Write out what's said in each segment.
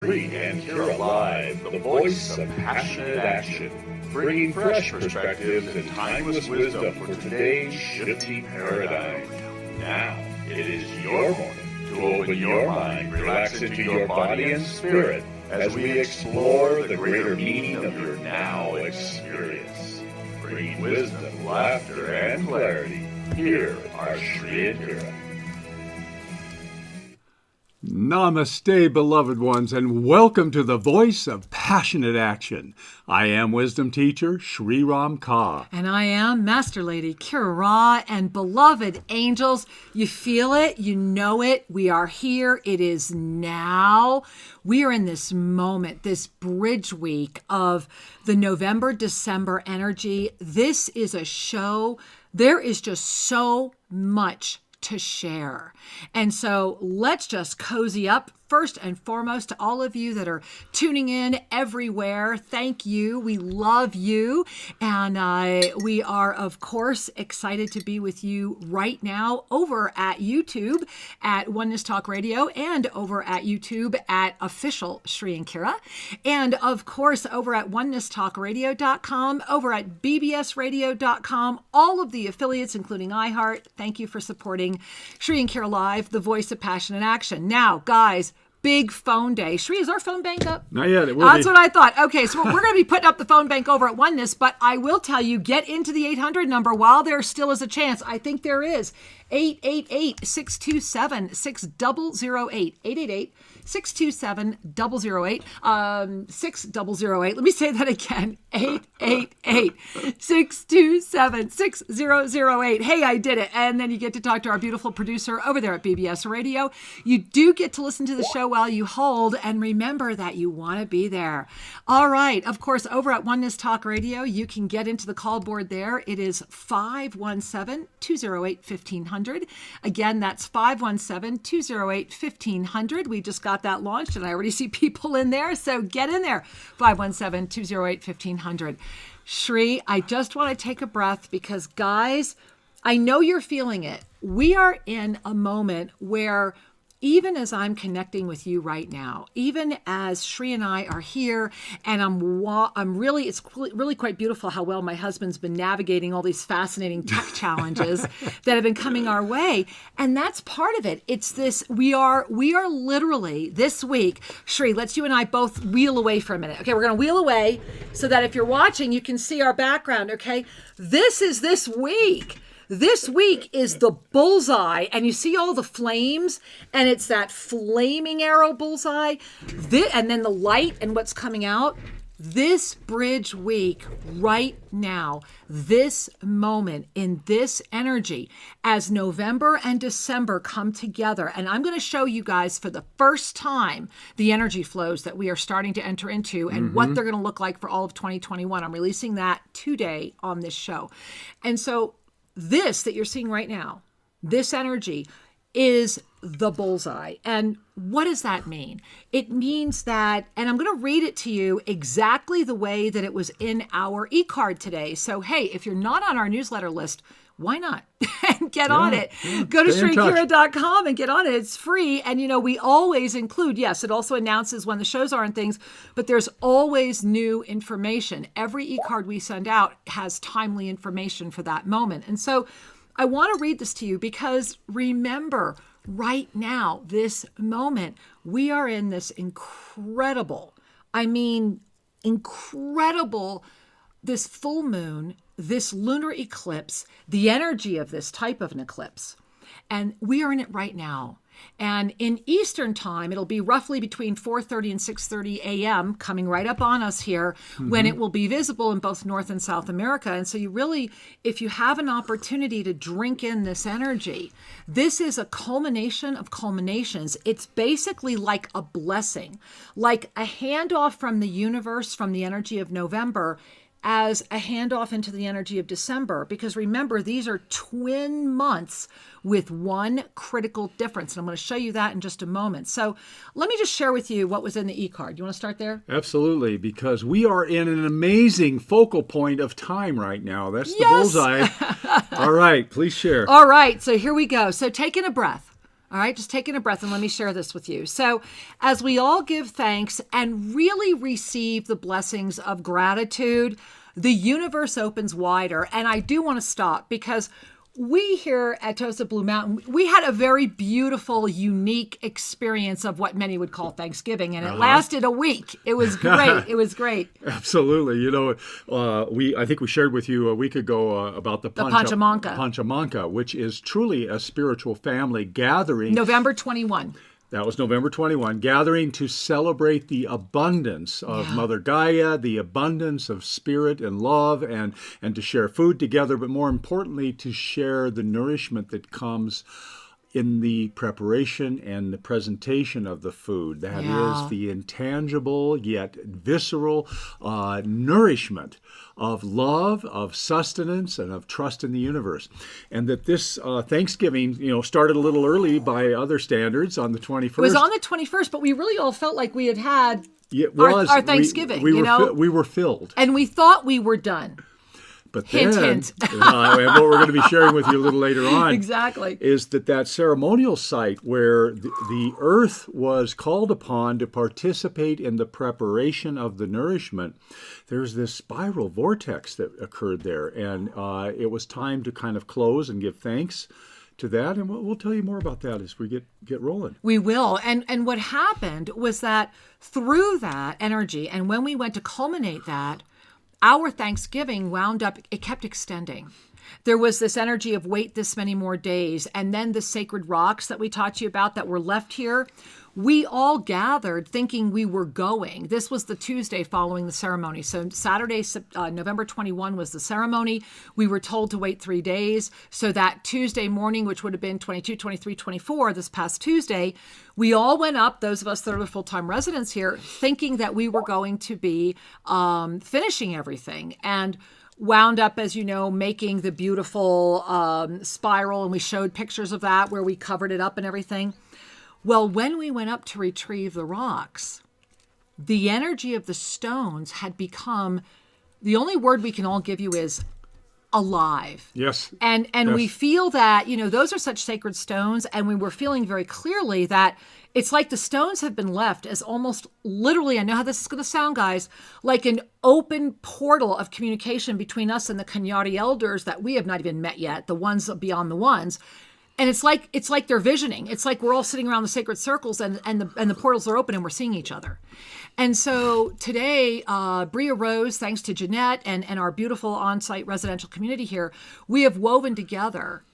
Read and hear alive, the voice of passionate action, bringing fresh perspectives and timeless wisdom for today's shifting paradigm. Now, it is your moment to open your mind, relax into your body and spirit as we explore the greater meaning of your now experience. Bringing wisdom, laughter, and clarity, here are Shri and Kira. Namaste, beloved ones, and welcome to the Voice of Passionate Action. I am Wisdom Teacher Sri Ram Ka. And I am Master Lady Kira Ra. And beloved angels, you feel it, you know it, we are here, it is now. We are in this moment, this bridge week of the November-December energy. This is a show. There is just so much to share. And so let's just cozy up. First and foremost, to all of you that are tuning in everywhere, thank you. We love you. And we are, of course, excited to be with you right now over at YouTube at Oneness Talk Radio and over at YouTube at Official Shri and Kira. And, of course, over at onenesstalkradio.com, over at bbsradio.com, all of the affiliates, including iHeart. Thank you for supporting Shri and Kira Live, the voice of passionate action. Now, guys, big phone day. Shri, is our phone bank up? Not yet. It will That's be. what I thought. Okay, so we're going to be putting up the phone bank over at Oneness, but I will tell you, get into the 800 number while there still is a chance. I think there is. 888-627-6008. 888-627-008. 6008. Let me say that again. 888-627-6008. Hey, I did it. And then you get to talk to our beautiful producer over there at BBS Radio. You do get to listen to the show while you hold, and remember that you want to be there. All right. Of course, over at Oneness Talk Radio, you can get into the call board there. It is 517-208-1500. Again, that's 517-208-1500. We just got that launched, and I already see people in there, so get in there. 517-208-1500. Shri, I just want to take a breath because, guys, I know you're feeling it. We are in a moment where even as I'm connecting with you right now, even as Shri and I are here, and it's really quite beautiful how well my husband's been navigating all these fascinating tech challenges that have been coming our way. And that's part of it. It's this, we are literally this week, Shri, let's you and I both wheel away for a minute. Okay, we're going to wheel away so that if you're watching, you can see our background. Okay, this is this week. This week is the bullseye, and you see all the flames, and it's that flaming arrow bullseye, and then the light and what's coming out. This bridge week, right now, this moment in this energy, as November and December come together, and I'm going to show you guys for the first time the energy flows that we are starting to enter into and what they're going to look like for all of 2021. I'm releasing that today on this show. And so this that you're seeing right now, this energy is the bullseye. And what does that mean? It means that, and I'm going to read it to you exactly the way that it was in our e-card today. So, hey, if you're not on our newsletter list, why not? And get on it. Go to ShriKira.com and get on it. It's free. And, we always include, yes, it also announces when the shows are and things, but there's always new information. Every e-card we send out has timely information for that moment. And so I want to read this to you because remember, right now, this moment, we are in this incredible, this full moon, this lunar eclipse, the energy of this type of an eclipse. And we are in it right now. And in Eastern time, it'll be roughly between 4:30 and 6:30 a.m. coming right up on us here when it will be visible in both North and South America. And so you really, if you have an opportunity to drink in this energy, this is a culmination of culminations. It's basically like a blessing, like a handoff from the universe, from the energy of November, as a handoff into the energy of December. Because remember, these are twin months with one critical difference. And I'm going to show you that in just a moment. So let me just share with you what was in the e-card. You want to start there? Absolutely, because we are in an amazing focal point of time right now. That's the bullseye. All right, please share. All right, so here we go. So take in a breath. All right, just taking a breath and let me share this with you. So, as we all give thanks and really receive the blessings of gratitude, the universe opens wider. And I do want to stop because we here at TOSA Blue Mountain, we had a very beautiful, unique experience of what many would call Thanksgiving, and it lasted a week. It was great. It was great. Absolutely. I think we shared with you a week ago about the Panchamanca, which is truly a spiritual family gathering. November 21. That was November 21, gathering to celebrate the abundance of Mother Gaia, the abundance of spirit and love, and to share food together, but more importantly, to share the nourishment that comes in the preparation and the presentation of the food. That is the intangible yet visceral nourishment of love, of sustenance, and of trust in the universe. And that this Thanksgiving, started a little early by other standards on the 21st. It was on the 21st, but we really all felt like we had our Thanksgiving. We were filled. And we thought we were done. But hint, then, hint. And what we're going to be sharing with you a little later on exactly. is that ceremonial site where the earth was called upon to participate in the preparation of the nourishment, there's this spiral vortex that occurred there. And it was time to kind of close and give thanks to that. And we'll tell you more about that as we get rolling. We will. And what happened was that through that energy, and when we went to culminate that, our Thanksgiving wound up, it kept extending. There was this energy of wait this many more days. And then the sacred rocks that we taught you about that were left here, we all gathered thinking we were going. This was the Tuesday following the ceremony. So Saturday, November 21 was the ceremony. We were told to wait 3 days. So that Tuesday morning, which would have been 22, 23, 24, this past Tuesday, we all went up, those of us that are the full-time residents here, thinking that we were going to be finishing everything. And wound up, as you know, making the beautiful spiral. And we showed pictures of that where we covered it up and everything. Well, when we went up to retrieve the rocks, the energy of the stones had become, the only word we can all give you is alive. Yes. And yes. We feel that, those are such sacred stones. And we were feeling very clearly that it's like the stones have been left as almost literally, I know how this is going to sound, guys, like an open portal of communication between us and the Kathari elders that we have not even met yet, the ones beyond the ones. And it's like they're visioning. It's like we're all sitting around the sacred circles and the portals are open and we're seeing each other. And so today, Bria Rose, thanks to Jeanette and our beautiful on-site residential community here, we have woven together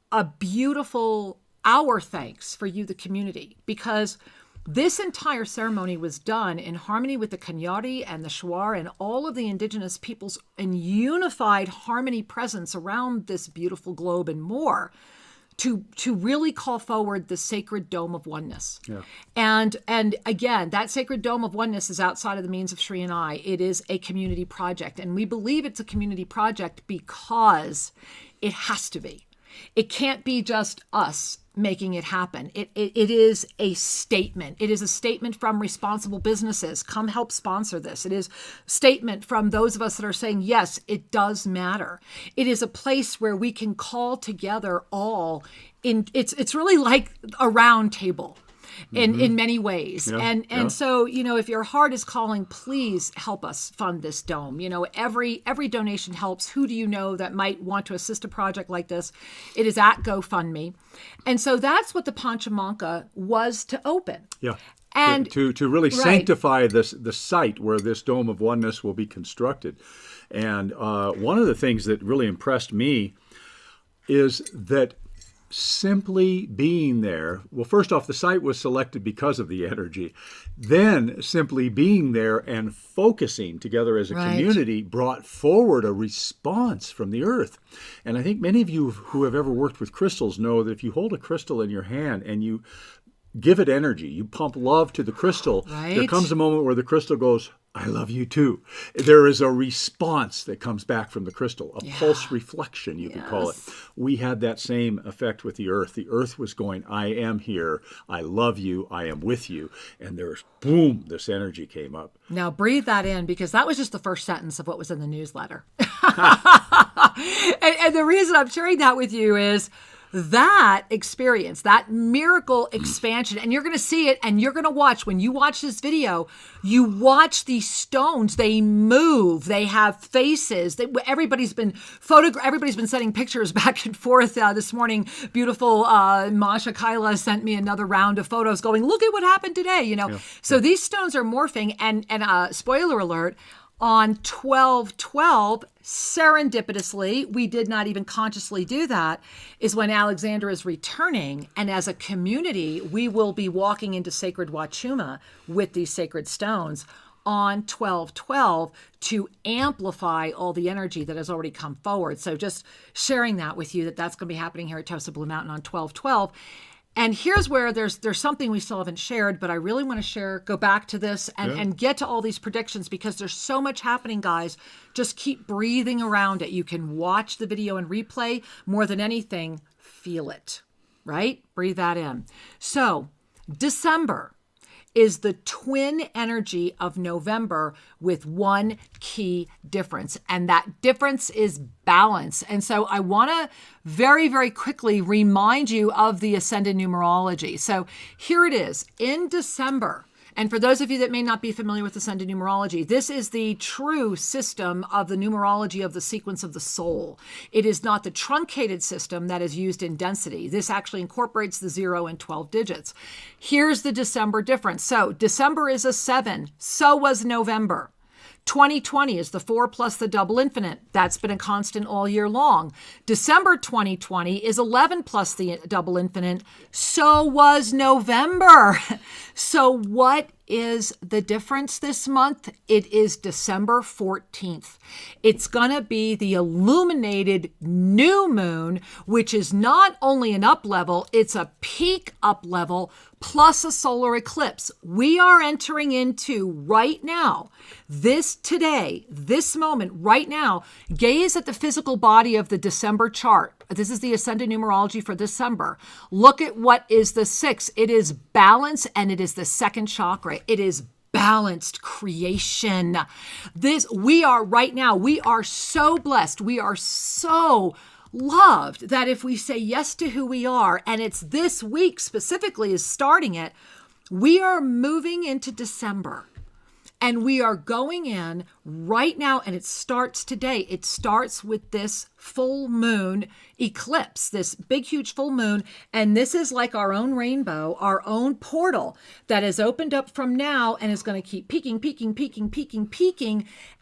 a beautiful our thanks for you, the community, because this entire ceremony was done in harmony with the Kathari and the Shuar and all of the indigenous peoples in unified harmony presence around this beautiful globe and more. To really call forward the sacred Dome of Oneness. Yeah. And again, that sacred Dome of Oneness is outside of the means of Shri and I. It is a community project. And we believe it's a community project because it has to be. It can't be just us making it happen. It is a statement. It is a statement from responsible businesses. Come help sponsor this. It is a statement from those of us that are saying, yes, it does matter. It is a place where we can call together all in, it's really like a round table. In many ways. Yeah, So, if your heart is calling, please help us fund this dome. Every donation helps. Who do you know that might want to assist a project like this? It is at GoFundMe. And so that's what the Panchamanca was to open. Yeah. And to really sanctify the site where this Dome of Oneness will be constructed. And one of the things that really impressed me is that simply being there, well, first off, the site was selected because of the energy. Then simply being there and focusing together as a community brought forward a response from the earth. And I think many of you who have ever worked with crystals know that if you hold a crystal in your hand and you give it energy, you pump love to the crystal, there comes a moment where the crystal goes, I love you too. There is a response that comes back from the crystal, a pulse reflection, you could call it. We had that same effect with the earth. The earth was going, I am here, I love you, I am with you. And there's, boom, this energy came up. Now breathe that in, because that was just the first sentence of what was in the newsletter. and the reason I'm sharing that with you is, that experience, that miracle expansion, and you're going to see it, and you're going to watch, when you watch this video, you watch these stones, they move, they have faces. Everybody's been sending pictures back and forth this morning. Beautiful Masha Kyla sent me another round of photos going, look at what happened today, So these stones are morphing, and spoiler alert, on 12/12, serendipitously, we did not even consciously do that, is when Alexander is returning. And as a community, we will be walking into sacred Wachuma with these sacred stones on 12/12 to amplify all the energy that has already come forward. So just sharing that with you, that's going to be happening here at TOSA Blue Mountain on 12/12. And here's where there's something we still haven't shared, but I really want to go back to this and get to all these predictions, because there's so much happening, guys. Just keep breathing around it. You can watch the video and replay. More than anything, feel it, right? Breathe that in. So December is the twin energy of November with one key difference, and that difference is balance. And so I want to very, very quickly remind you of the ascended numerology. So here it is in December. And for those of you that may not be familiar with ascended numerology, this is the true system of the numerology of the sequence of the soul. It is not the truncated system that is used in density. This actually incorporates the 0 and 12 digits. Here's the December difference. So December is a 7. So was November. 2020 is the 4 plus the double infinite. That's been a constant all year long. December 2020 is 11 plus the double infinite. So was November. So what is the difference this month? It is December 14th. It's going to be the illuminated new moon, which is not only an up level, it's a peak up level plus a solar eclipse. We are entering into right now, this moment, right now. Gaze at the physical body of the December chart. This is the ascended numerology for December. Look at what is the 6. It is balance, and it is the second chakra. It is balanced creation. We are so blessed. We are so loved that if we say yes to who we are, and it's this week specifically is starting it, we are moving into December. And we are going in right now, and it starts today. It starts with this full moon eclipse, this big, huge full moon. And this is like our own rainbow, our own portal that is opened up from now and is going to keep peaking.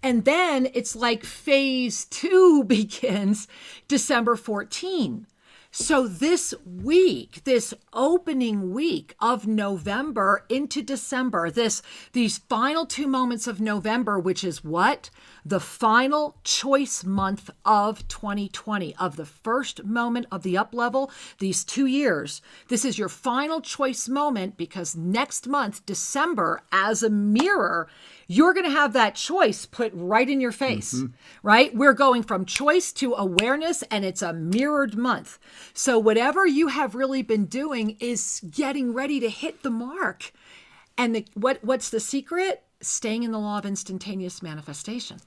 And then it's like phase 2 begins December 14. So this week, this opening week of November into December, these final 2 moments of November, which is what? The final choice month of 2020, of the first moment of the up level, these 2 years. This is your final choice moment, because next month, December, as a mirror, you're going to have that choice put right in your face, right? We're going from choice to awareness, and it's a mirrored month. So whatever you have really been doing is getting ready to hit the mark. And what's the secret? Staying in the law of instantaneous manifestation.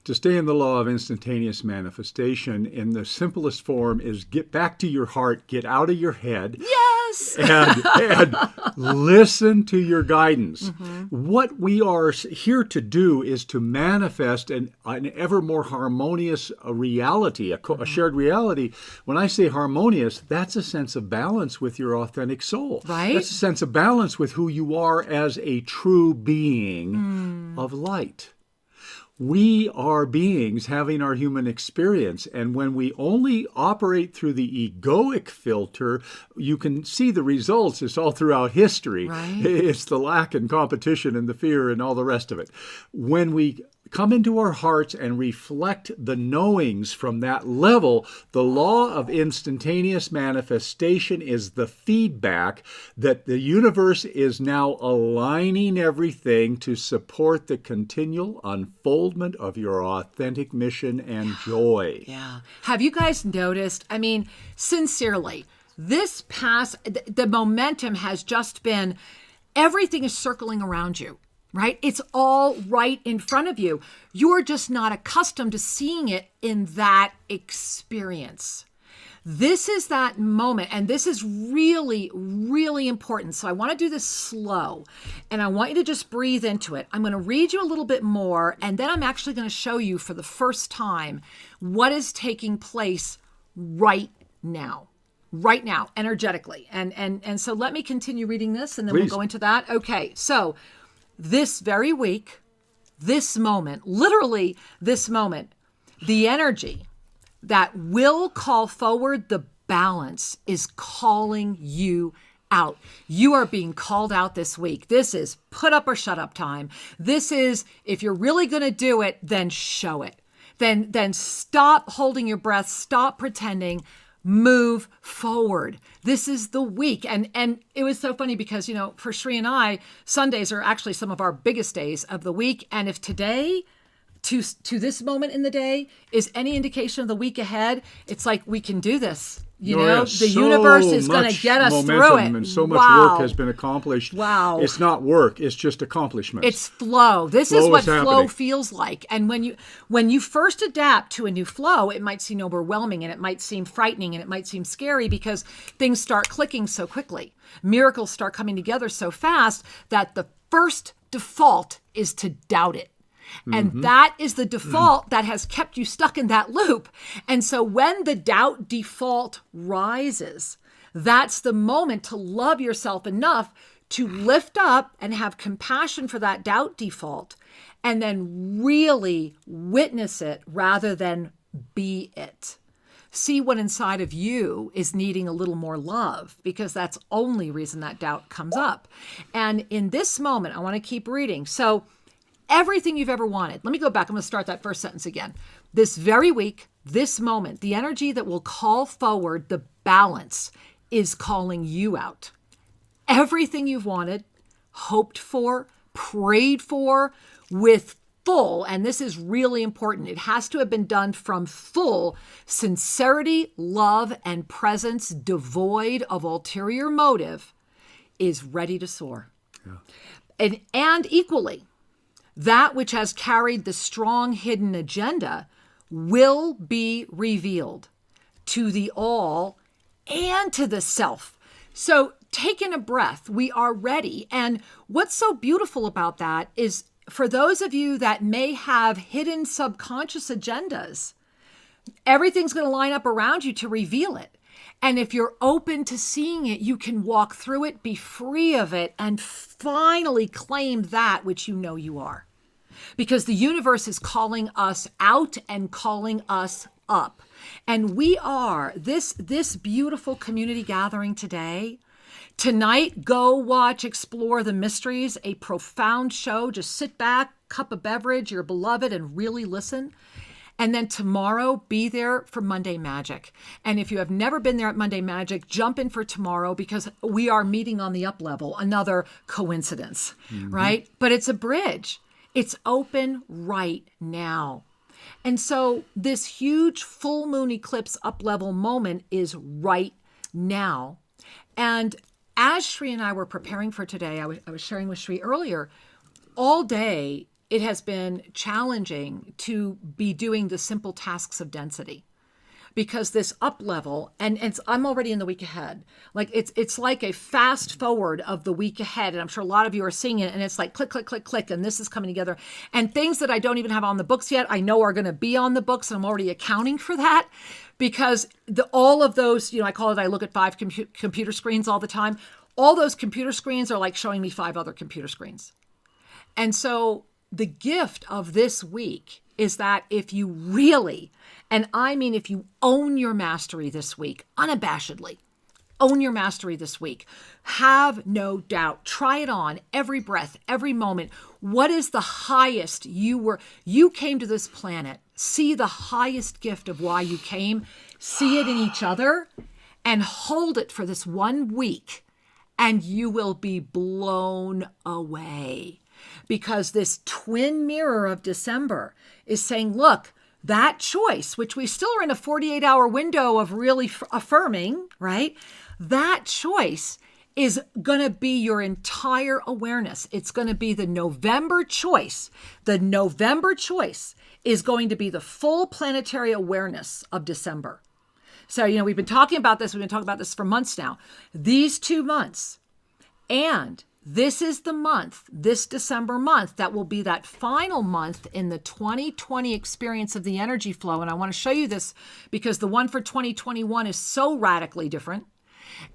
To stay in the law of instantaneous manifestation in the simplest form is get back to your heart, get out of your head. Yes! And listen to your guidance. What we are here to do is to manifest an ever more harmonious reality, a shared reality. When I say harmonious, that's a sense of balance with your authentic soul. Right. That's a sense of balance with who you are as a true being of light. We are beings having our human experience, and when we only operate through the egoic filter, you can see the results. It's all throughout history. Right. It's the lack and competition and the fear and all the rest of it. When we come into our hearts and reflect the knowings from that level, the law of instantaneous manifestation is the feedback that the universe is now aligning everything to support the continual unfoldment of your authentic mission and joy. Yeah. Have you guys noticed? I mean, sincerely, the momentum has just been, everything is circling around you. Right? It's all right in front of you. You're just not accustomed to seeing it in that experience. This is that moment, and this is really, really important. So I want to do this slow, and I want you to just breathe into it. I'm going to read you a little bit more, and then I'm actually going to show you for the first time what is taking place right now, energetically. And so let me continue reading this, and then Please. we'll go into that. Okay, so this very week, this moment, literally this moment, the energy that will call forward the balance is calling you out. You are being called out this week. This is put up or shut up time. This is, if you're really going to do it, then show it. Then stop holding your breath, stop pretending, move forward. This is the week. And it was so funny because, for Sri and I, Sundays are actually some of our biggest days of the week. And if today to this moment in the day is any indication of the week ahead, it's like we can do this. The universe is going to get us through it. And so much work has been accomplished. Wow. It's not work, it's just accomplishment. It's flow. This is what flow feels like. And when you first adapt to a new flow, it might seem overwhelming and it might seem frightening and it might seem scary because things start clicking so quickly. Miracles start coming together so fast that the first default is to doubt it. And that is the default that has kept you stuck in that loop. And so when the doubt default rises, that's the moment to love yourself enough to lift up and have compassion for that doubt default and then really witness it rather than be it. See what inside of you is needing a little more love, because that's the only reason that doubt comes up. And in this moment, I want to keep reading. So everything you've ever wanted. Let me go back. I'm going to start that first sentence again. This very week, this moment, the energy that will call forward the balance is calling you out. Everything you've wanted, hoped for, prayed for, with full, and this is really important, it has to have been done from full sincerity, love, and presence, devoid of ulterior motive, is ready to soar. Yeah. And equally, that which has carried the strong hidden agenda will be revealed to the all and to the self. So taking a breath, we are ready. And what's so beautiful about that is for those of you that may have hidden subconscious agendas, everything's going to line up around you to reveal it. And if you're open to seeing it, you can walk through it, be free of it, and finally claim that which you know you are. Because the universe is calling us out and calling us up. And we are, this beautiful community gathering today. Tonight, go watch Explore the Mysteries, a profound show. Just sit back, cup of beverage, your beloved, and really listen. And then tomorrow, be there for Monday Magic. And if you have never been there at Monday Magic, jump in for tomorrow because we are meeting on the up level. Another coincidence, right? But it's a bridge. It's open right now. And so this huge full moon eclipse up level moment is right now. And as Sri and I were preparing for today, I was sharing with Sri earlier, all day it has been challenging to be doing the simple tasks of density. Because this up level, and I'm already in the week ahead. Like it's like a fast forward of the week ahead. And I'm sure a lot of you are seeing it. And it's like click, click, click, click. And this is coming together. And things that I don't even have on the books yet, I know are going to be on the books. And I'm already accounting for that. Because all of those, I call it, I look at 5 computer screens all the time. All those computer screens are like showing me 5 other computer screens. And so the gift of this week is that if you really, and I mean if you own your mastery this week, unabashedly, own your mastery this week, have no doubt, try it on every breath, every moment. What is the highest you came to this planet, see the highest gift of why you came, see it in each other, and hold it for this 1 week, and you will be blown away. Because this twin mirror of December is saying, look, that choice, which we still are in a 48-hour window of really affirming, right? That choice is going to be your entire awareness. It's going to be the November choice. The November choice is going to be the full planetary awareness of December. So, we've been talking about this. We've been talking about this for months now. These 2 months. And this is the month, this December month, that will be that final month in the 2020 experience of the energy flow. And I want to show you this because the one for 2021 is so radically different.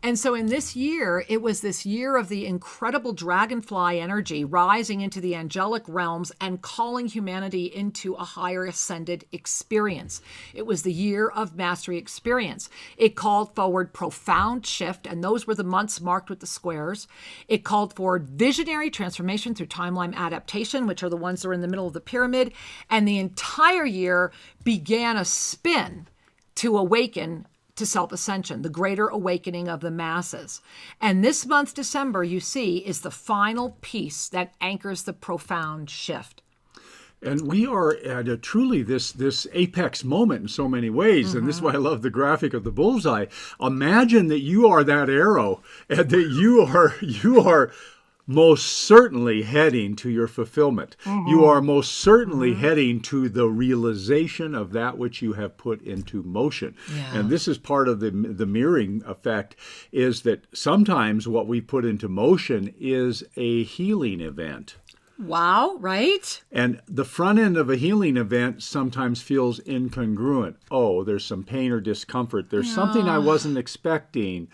And so in this year, it was this year of the incredible dragonfly energy rising into the angelic realms and calling humanity into a higher ascended experience. It was the year of mastery experience. It called forward profound shift, and those were the months marked with the squares. It called forward visionary transformation through timeline adaptation, which are the ones that are in the middle of the pyramid. And the entire year began a spin to awaken to self-ascension, the greater awakening of the masses. And this month, December, you see, is the final piece that anchors the profound shift. And we are at truly this apex moment in so many ways. And this is why I love the graphic of the bullseye. Imagine that you are that arrow and that you are most certainly heading to your fulfillment. You are most certainly heading to the realization of that which you have put into motion. Yeah. And this is part of the mirroring effect, is that sometimes what we put into motion is a healing event. Wow, right? And the front end of a healing event sometimes feels incongruent. Oh, there's some pain or discomfort. There's something I wasn't expecting.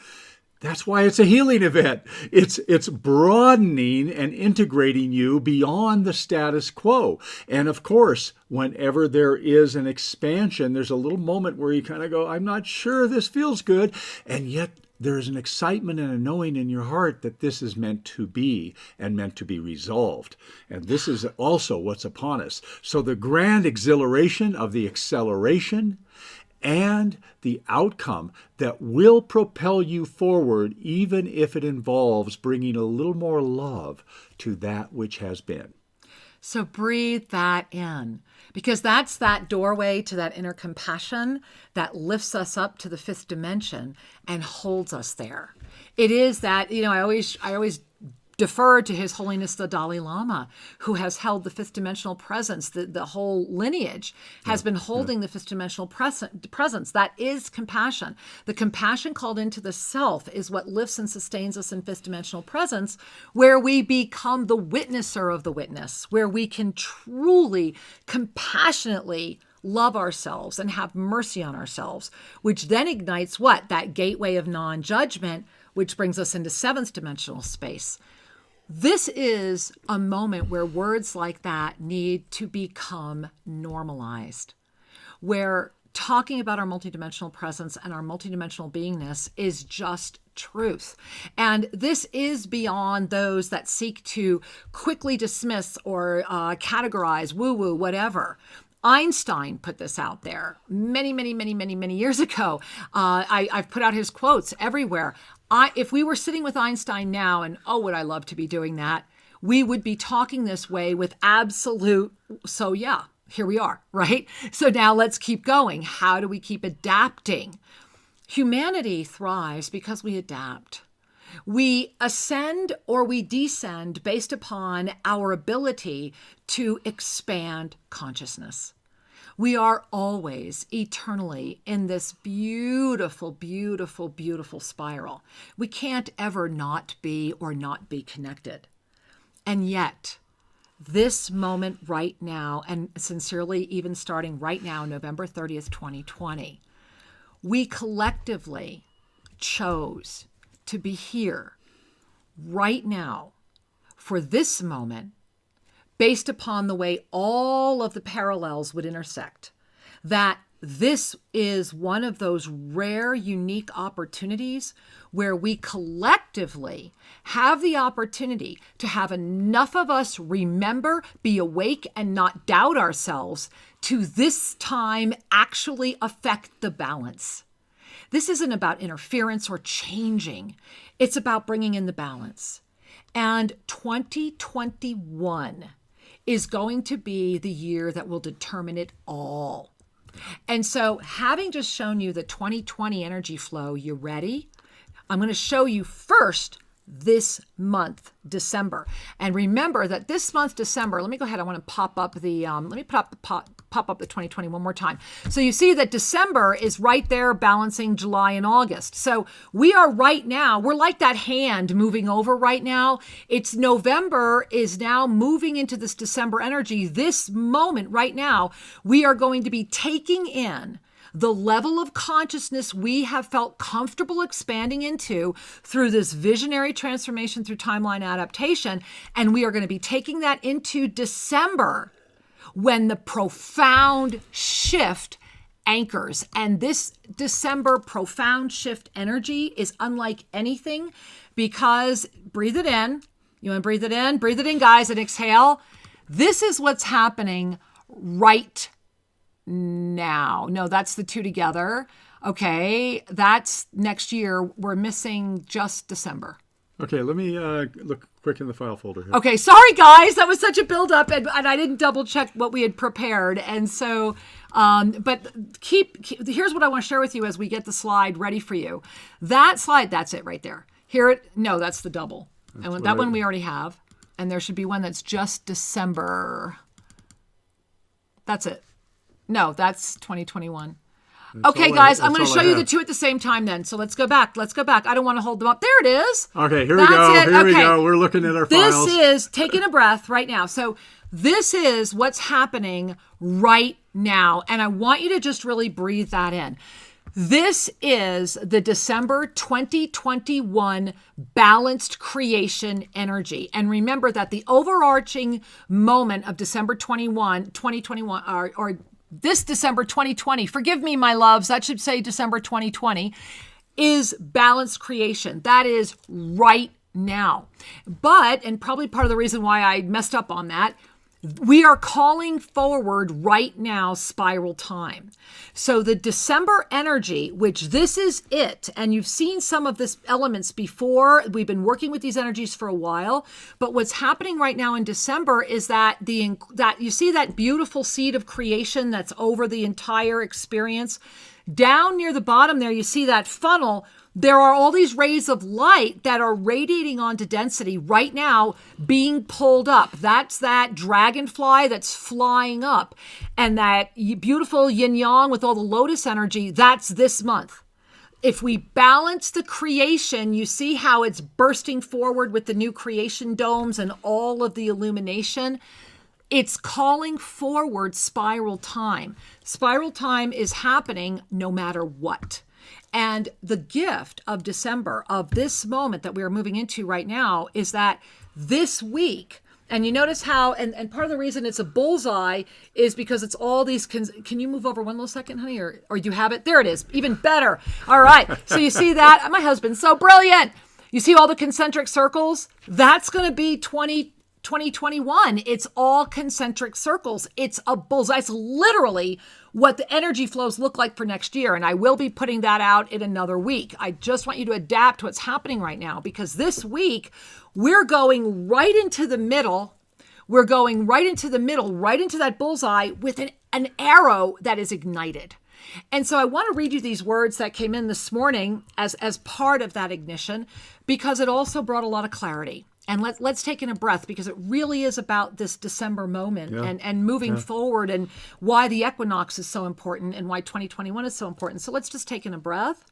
That's why it's a healing event. It's broadening and integrating you beyond the status quo. And of course, whenever there is an expansion, there's a little moment where you kind of go, I'm not sure this feels good. And yet there's an excitement and a knowing in your heart that this is meant to be and meant to be resolved. And this is also what's upon us. So the grand exhilaration of the acceleration and the outcome that will propel you forward, even if it involves bringing a little more love to that which has been. So breathe that in, because that's that doorway to that inner compassion that lifts us up to the fifth dimension and holds us there. It is that, I always defer to His Holiness the Dalai Lama, who has held the fifth dimensional presence. The whole lineage has been holding the fifth dimensional presence. That is compassion. The compassion called into the self is what lifts and sustains us in fifth dimensional presence, where we become the witnesser of the witness, where we can truly, compassionately love ourselves and have mercy on ourselves, which then ignites what? That gateway of non-judgment, which brings us into seventh dimensional space. This is a moment where words like that need to become normalized, where talking about our multidimensional presence and our multidimensional beingness is just truth. And this is beyond those that seek to quickly dismiss or categorize, woo-woo, whatever. Einstein put this out there many years ago. I've put out his quotes everywhere. If we were sitting with Einstein now, and would I love to be doing that, we would be talking this way with absolute, so yeah, here we are, right? So now let's keep going. How do we keep adapting? Humanity thrives because we adapt. We ascend or we descend based upon our ability to expand consciousness. We are always eternally in this beautiful, beautiful, beautiful spiral. We can't ever not be or not be connected. And yet, this moment right now, and sincerely even starting right now, November 30th, 2020, we collectively chose to be here right now for this moment, based upon the way all of the parallels would intersect, that this is one of those rare, unique opportunities where we collectively have the opportunity to have enough of us remember, be awake, and not doubt ourselves to this time actually affect the balance. This isn't about interference or changing. It's about bringing in the balance. And 2021 is going to be the year that will determine it all. And so having just shown you the 2020 energy flow, you ready? I'm going to show you first this month, December. And remember that this month, December, let me go ahead. I want to pop up the, let me pop up the 2020 one more time. So you see that December is right there balancing July and August. So we are right now, we're like that hand moving over right now. It's November is now moving into this December energy. This moment right now, we are going to be taking in the level of consciousness we have felt comfortable expanding into through this visionary transformation through timeline adaptation. And we are going to be taking that into December when the profound shift anchors. And this December profound shift energy is unlike anything because breathe it in. You want to breathe it in, guys, and exhale. This is what's happening right now. No, that's the two together. Okay, that's next year. We're missing just December. Okay, let me look quick in the file folder here. Okay, sorry guys, that was such a buildup, and I didn't double check what we had prepared, and so, but here's what I want to share with you as we get the slide ready for you. That slide, that's it right there. No, that's the double, and that one we already have, and there should be one that's just December. That's it. No, that's 2021. Okay, guys, I'm going to show you the two at the same time then. So let's go back. I don't want to hold them up. There it is. Okay, here we go. We're looking at our files. This is taking a breath right now. So this is what's happening right now. And I want you to just really breathe that in. This is the December 2021 balanced creation energy. And remember that the overarching moment of December 2021, or this December 2020, forgive me, my loves, that should say December 2020, is balanced creation. That is right now. But, and probably part of the reason why I messed up on that, we are calling forward right now spiral time. So the December energy, which this is it, and you've seen some of this elements before. We've been working with these energies for a while, but what's happening right now in December is that that you see that beautiful seed of creation that's over the entire experience. Down near the bottom there, you see that funnel. There are all these rays of light that are radiating onto density right now being pulled up. That's that dragonfly that's flying up. And that beautiful yin yang with all the lotus energy, that's this month. If we balance the creation, you see how it's bursting forward with the new creation domes and all of the illumination. It's calling forward spiral time. Spiral time is happening no matter what. And the gift of December, of this moment that we are moving into right now, is that this week, and you notice how, and part of the reason it's a bullseye is because it's all these, can you move over one little second, honey, or do you have it? There it is, even better. All right, so you see that? My husband's so brilliant. You see all the concentric circles? That's going to be 2021. It's all concentric circles. It's a bullseye. It's literally what the energy flows look like for next year. And I will be putting that out in another week. I just want you to adapt to what's happening right now, because this week we're going right into the middle. We're going right into the middle, right into that bullseye with an arrow that is ignited. And so I want to read you these words that came in this morning as part of that ignition, because it also brought a lot of clarity. And let's take in a breath, because it really is about this December moment and moving forward, and why the equinox is so important and why 2021 is so important. So let's just take in a breath.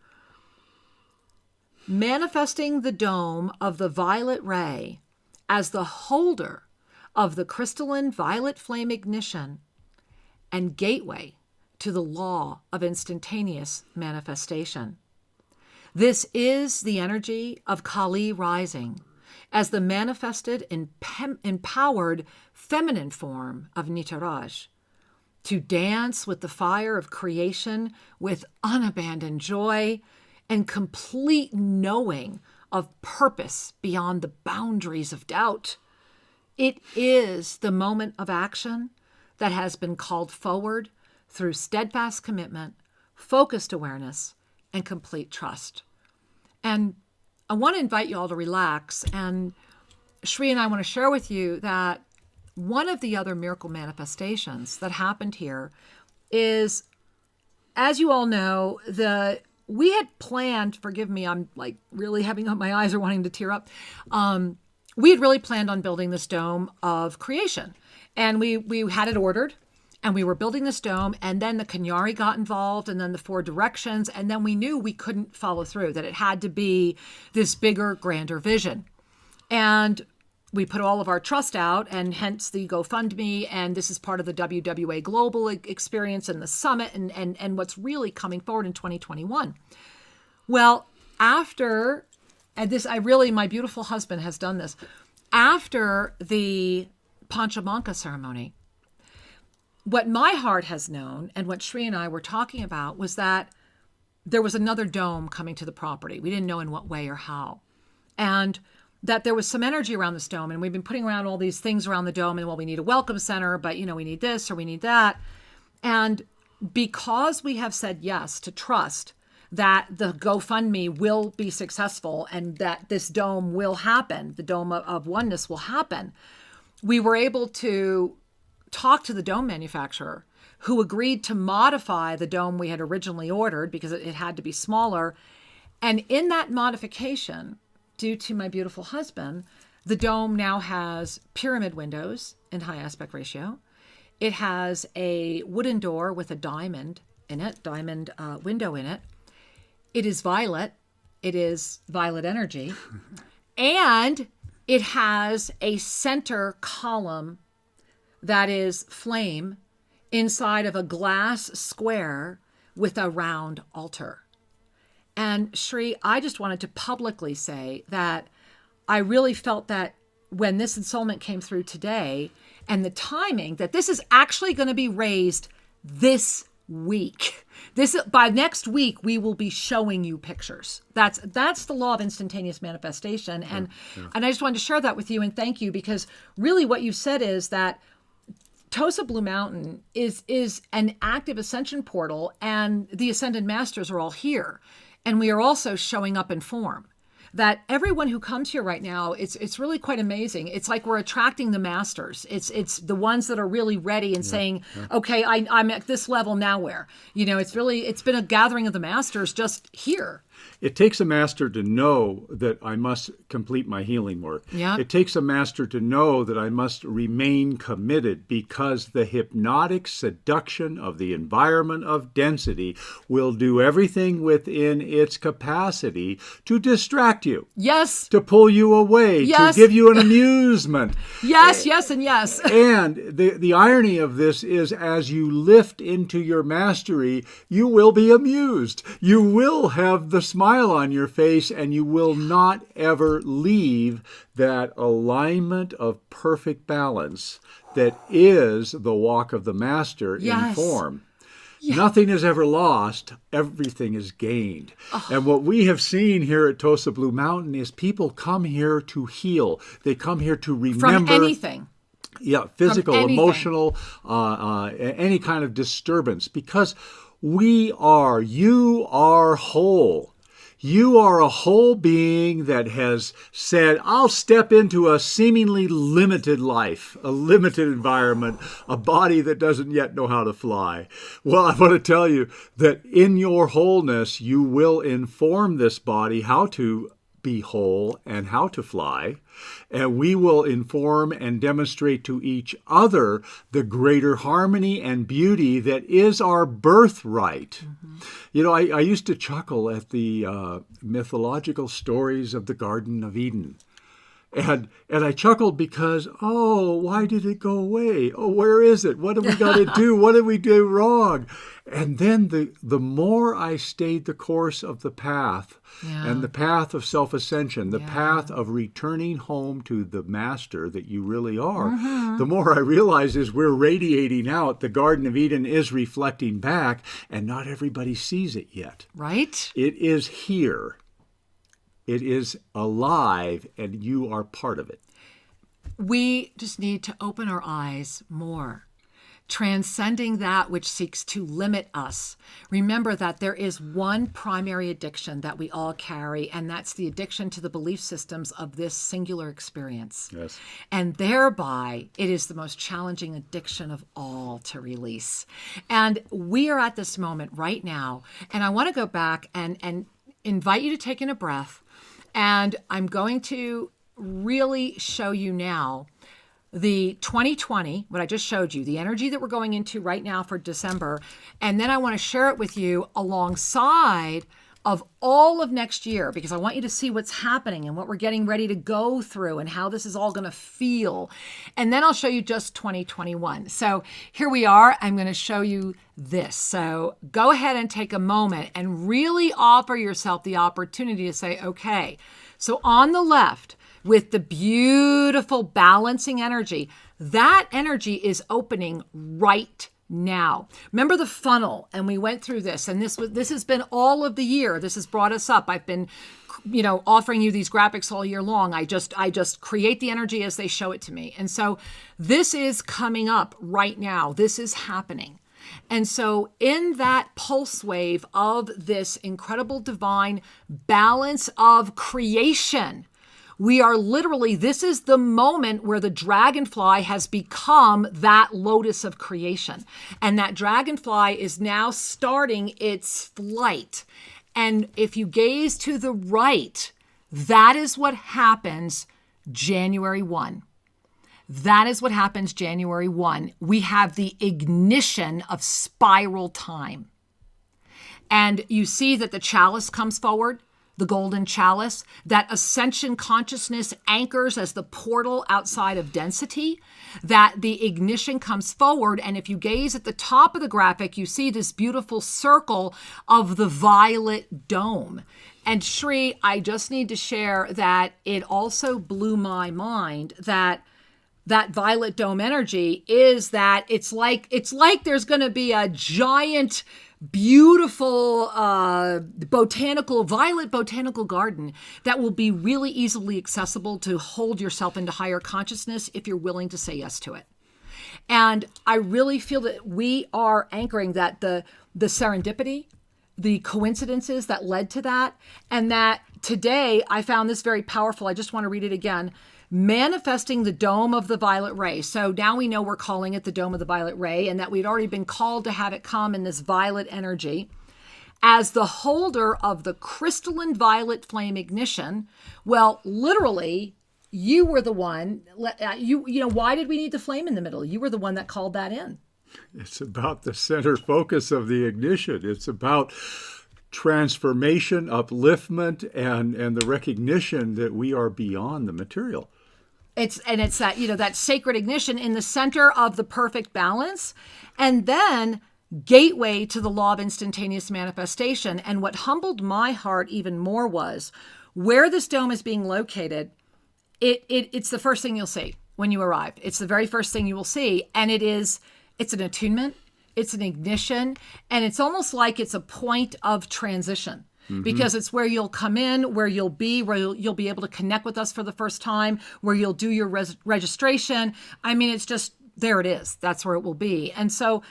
Manifesting the dome of the violet ray as the holder of the crystalline violet flame ignition and gateway to the law of instantaneous manifestation. This is the energy of Kali rising as the manifested and empowered feminine form of Nitaraj, to dance with the fire of creation with unabandoned joy and complete knowing of purpose beyond the boundaries of doubt. It is the moment of action that has been called forward through steadfast commitment, focused awareness, and complete trust. And I want to invite you all to relax. And Shri and I want to share with you that one of the other miracle manifestations that happened here is, as you all know, the we had planned, forgive me, I'm like really having my eyes are wanting to tear up. We had really planned on building this dome of creation. And we had it ordered, and we were building this dome, and then the Kathari got involved, and then the 4 directions, and then we knew we couldn't follow through, that it had to be this bigger, grander vision. And we put all of our trust out, and hence the GoFundMe, and this is part of the WWA Global experience and the summit and what's really coming forward in 2021. Well, after, and this, my beautiful husband has done this, after the Panchamanka ceremony, what my heart has known and what Sri and I were talking about was that there was another dome coming to the property. We didn't know in what way or how. And that there was some energy around this dome, and we've been putting around all these things around the dome, and well, we need a welcome center, but we need this or we need that. And because we have said yes to trust that the GoFundMe will be successful and that this dome will happen, the Dome of Oneness will happen, we were able to talk to the dome manufacturer, who agreed to modify the dome we had originally ordered because it had to be smaller. And in that modification, due to my beautiful husband, the dome now has pyramid windows in high aspect ratio. It has a wooden door with a diamond in it, diamond window in it. It is violet. It is violet energy. And it has a center column that is flame inside of a glass square with a round altar. And Sri, I just wanted to publicly say that I really felt that when this ensoulment came through today and the timing, that this is actually going to be raised this week. By next week, we will be showing you pictures. That's the law of instantaneous manifestation. And I just wanted to share that with you and thank you, because really what you said is that TOSA Blue Mountain is an active ascension portal, and the ascended masters are all here. And we are also showing up in form. That everyone who comes here right now, it's really quite amazing. It's like we're attracting the masters. It's the ones that are really ready and saying, okay, I'm at this level now where? It's been a gathering of the masters just here. It takes a master to know that I must complete my healing work. Yeah. It takes a master to know that I must remain committed, because the hypnotic seduction of the environment of density will do everything within its capacity to distract you. Yes. To pull you away. Yes. To give you an amusement. Yes, yes, and yes. And the irony of this is, as you lift into your mastery, you will be amused. You will have the smile on your face, and you will not ever leave that alignment of perfect balance that is the walk of the master in form. Yeah. Nothing is ever lost. Everything is gained. Oh. And what we have seen here at TOSA Blue Mountain is people come here to heal. They come here to remember. From anything. Yeah, physical, emotional, any kind of disturbance. Because you are whole. You are a whole being that has said, I'll step into a seemingly limited life, a limited environment, a body that doesn't yet know how to fly. Well, I want to tell you that in your wholeness, you will inform this body how to be whole and how to fly. And we will inform and demonstrate to each other the greater harmony and beauty that is our birthright. Mm-hmm. I used to chuckle at the mythological stories of the Garden of Eden. And I chuckled because, why did it go away? Oh, where is it? What have we got to do? What did we do wrong? And then the more I stayed the course of the path, and the path of self-ascension, the path of returning home to the master that you really are, the more I realize is we're radiating out. The Garden of Eden is reflecting back, and not everybody sees it yet. Right? It is here. It is alive, and you are part of it. We just need to open our eyes more transcending that which seeks to limit us. Remember that there is one primary addiction that we all carry, and that's the addiction to the belief systems of this singular experience. Yes. And thereby, it is the most challenging addiction of all to release. And we are at this moment right now, and I want to go back and invite you to take in a breath, and I'm going to really show you now the 2020, what I just showed you, the energy that we're going into right now for December. And then I want to share it with you alongside of all of next year, because I want you to see what's happening and what we're getting ready to go through and how this is all going to feel. And then I'll show you just 2021. So here we are. I'm going to show you this. So go ahead and take a moment and really offer yourself the opportunity to say, okay, so on the left, with the beautiful balancing energy, that energy is opening right now. Remember the funnel, and we went through this, and this has been all of the year. This has brought us up. I've been, offering you these graphics all year long. I just create the energy as they show it to me. And so this is coming up right now. This is happening. And so in that pulse wave of this incredible divine balance of creation, we are literally, this is the moment where the dragonfly has become that lotus of creation. And that dragonfly is now starting its flight. And if you gaze to the right, that is what happens January 1. That is what happens January 1. We have the ignition of spiral time. And you see that the chalice comes forward. The golden chalice, that ascension consciousness anchors as the portal outside of density, that the ignition comes forward. And if you gaze at the top of the graphic, you see this beautiful circle of the violet dome. And Shri, I just need to share that it also blew my mind that violet dome energy is that it's like there's going to be a giant, beautiful violet botanical garden that will be really easily accessible to hold yourself into higher consciousness if you're willing to say yes to it. And I really feel that we are anchoring that the serendipity, the coincidences that led to that, and that today I found this very powerful. I just want to read it again. Manifesting the dome of the violet ray. So now we know we're calling it the dome of the violet ray, and that we'd already been called to have it come in this violet energy. As the holder of the crystalline violet flame ignition, well, literally, you were the one, why did we need the flame in the middle? You were the one that called that in. It's about the center focus of the ignition. It's about transformation, upliftment, and the recognition that we are beyond the material. It's that, that sacred ignition in the center of the perfect balance, and then gateway to the law of instantaneous manifestation. And what humbled my heart even more was where this dome is being located. It's the first thing you'll see when you arrive. It's the very first thing you will see. And it's an attunement, it's an ignition, and it's almost like it's a point of transition. Mm-hmm. Because it's where you'll come in, where you'll be able to connect with us for the first time, where you'll do your registration. I mean, it's just, there it is. That's where it will be. And so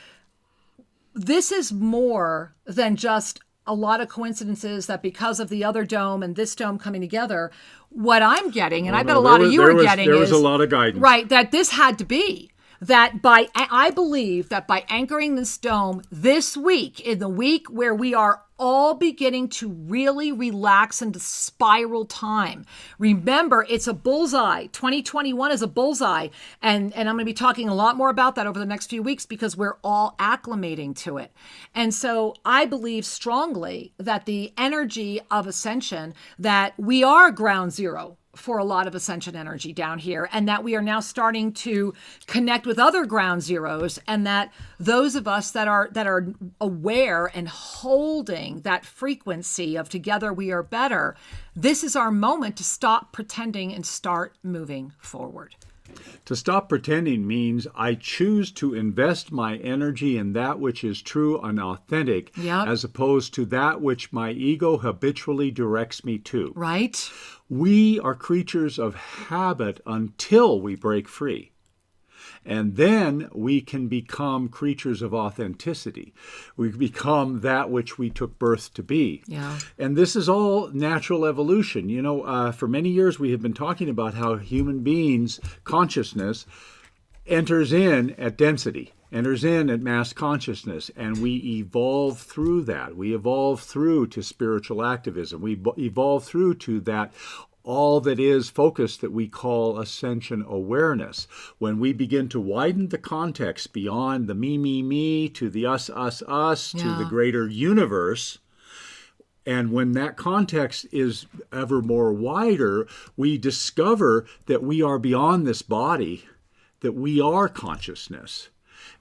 this is more than just a lot of coincidences that because of the other dome and this dome coming together, what I'm getting, and I bet a lot of you are getting, there was a lot of guidance. Right, that this had to be. I believe that by anchoring this dome this week, in the week where we are all beginning to really relax into spiral time. Remember, it's a bullseye. 2021 is a bullseye. And I'm going to be talking a lot more about that over the next few weeks because we're all acclimating to it. And so I believe strongly that the energy of ascension, that we are ground zero for a lot of ascension energy down here, and that we are now starting to connect with other ground zeros, and that those of us that are aware and holding that frequency of together we are better, this is our moment to stop pretending and start moving forward. To stop pretending means I choose to invest my energy in that which is true and authentic, as opposed to that which my ego habitually directs me to. Right. We are creatures of habit until we break free. And then we can become creatures of authenticity. We become that which we took birth to be. Yeah. And this is all natural evolution. You know, for many years we have been talking about how human beings' consciousness enters in at density, enters in at mass consciousness, and we evolve through that. We evolve through to spiritual activism. We evolve through to that all that is focus that we call ascension awareness. When we begin to widen the context beyond the me, to the us, to the greater universe, and when that context is ever more wider, we discover that we are beyond this body, that we are consciousness,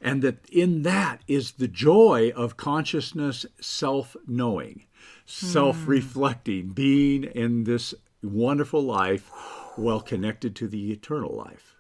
and that in that is the joy of consciousness self-knowing, self-reflecting, being in this wonderful life well connected to the eternal life.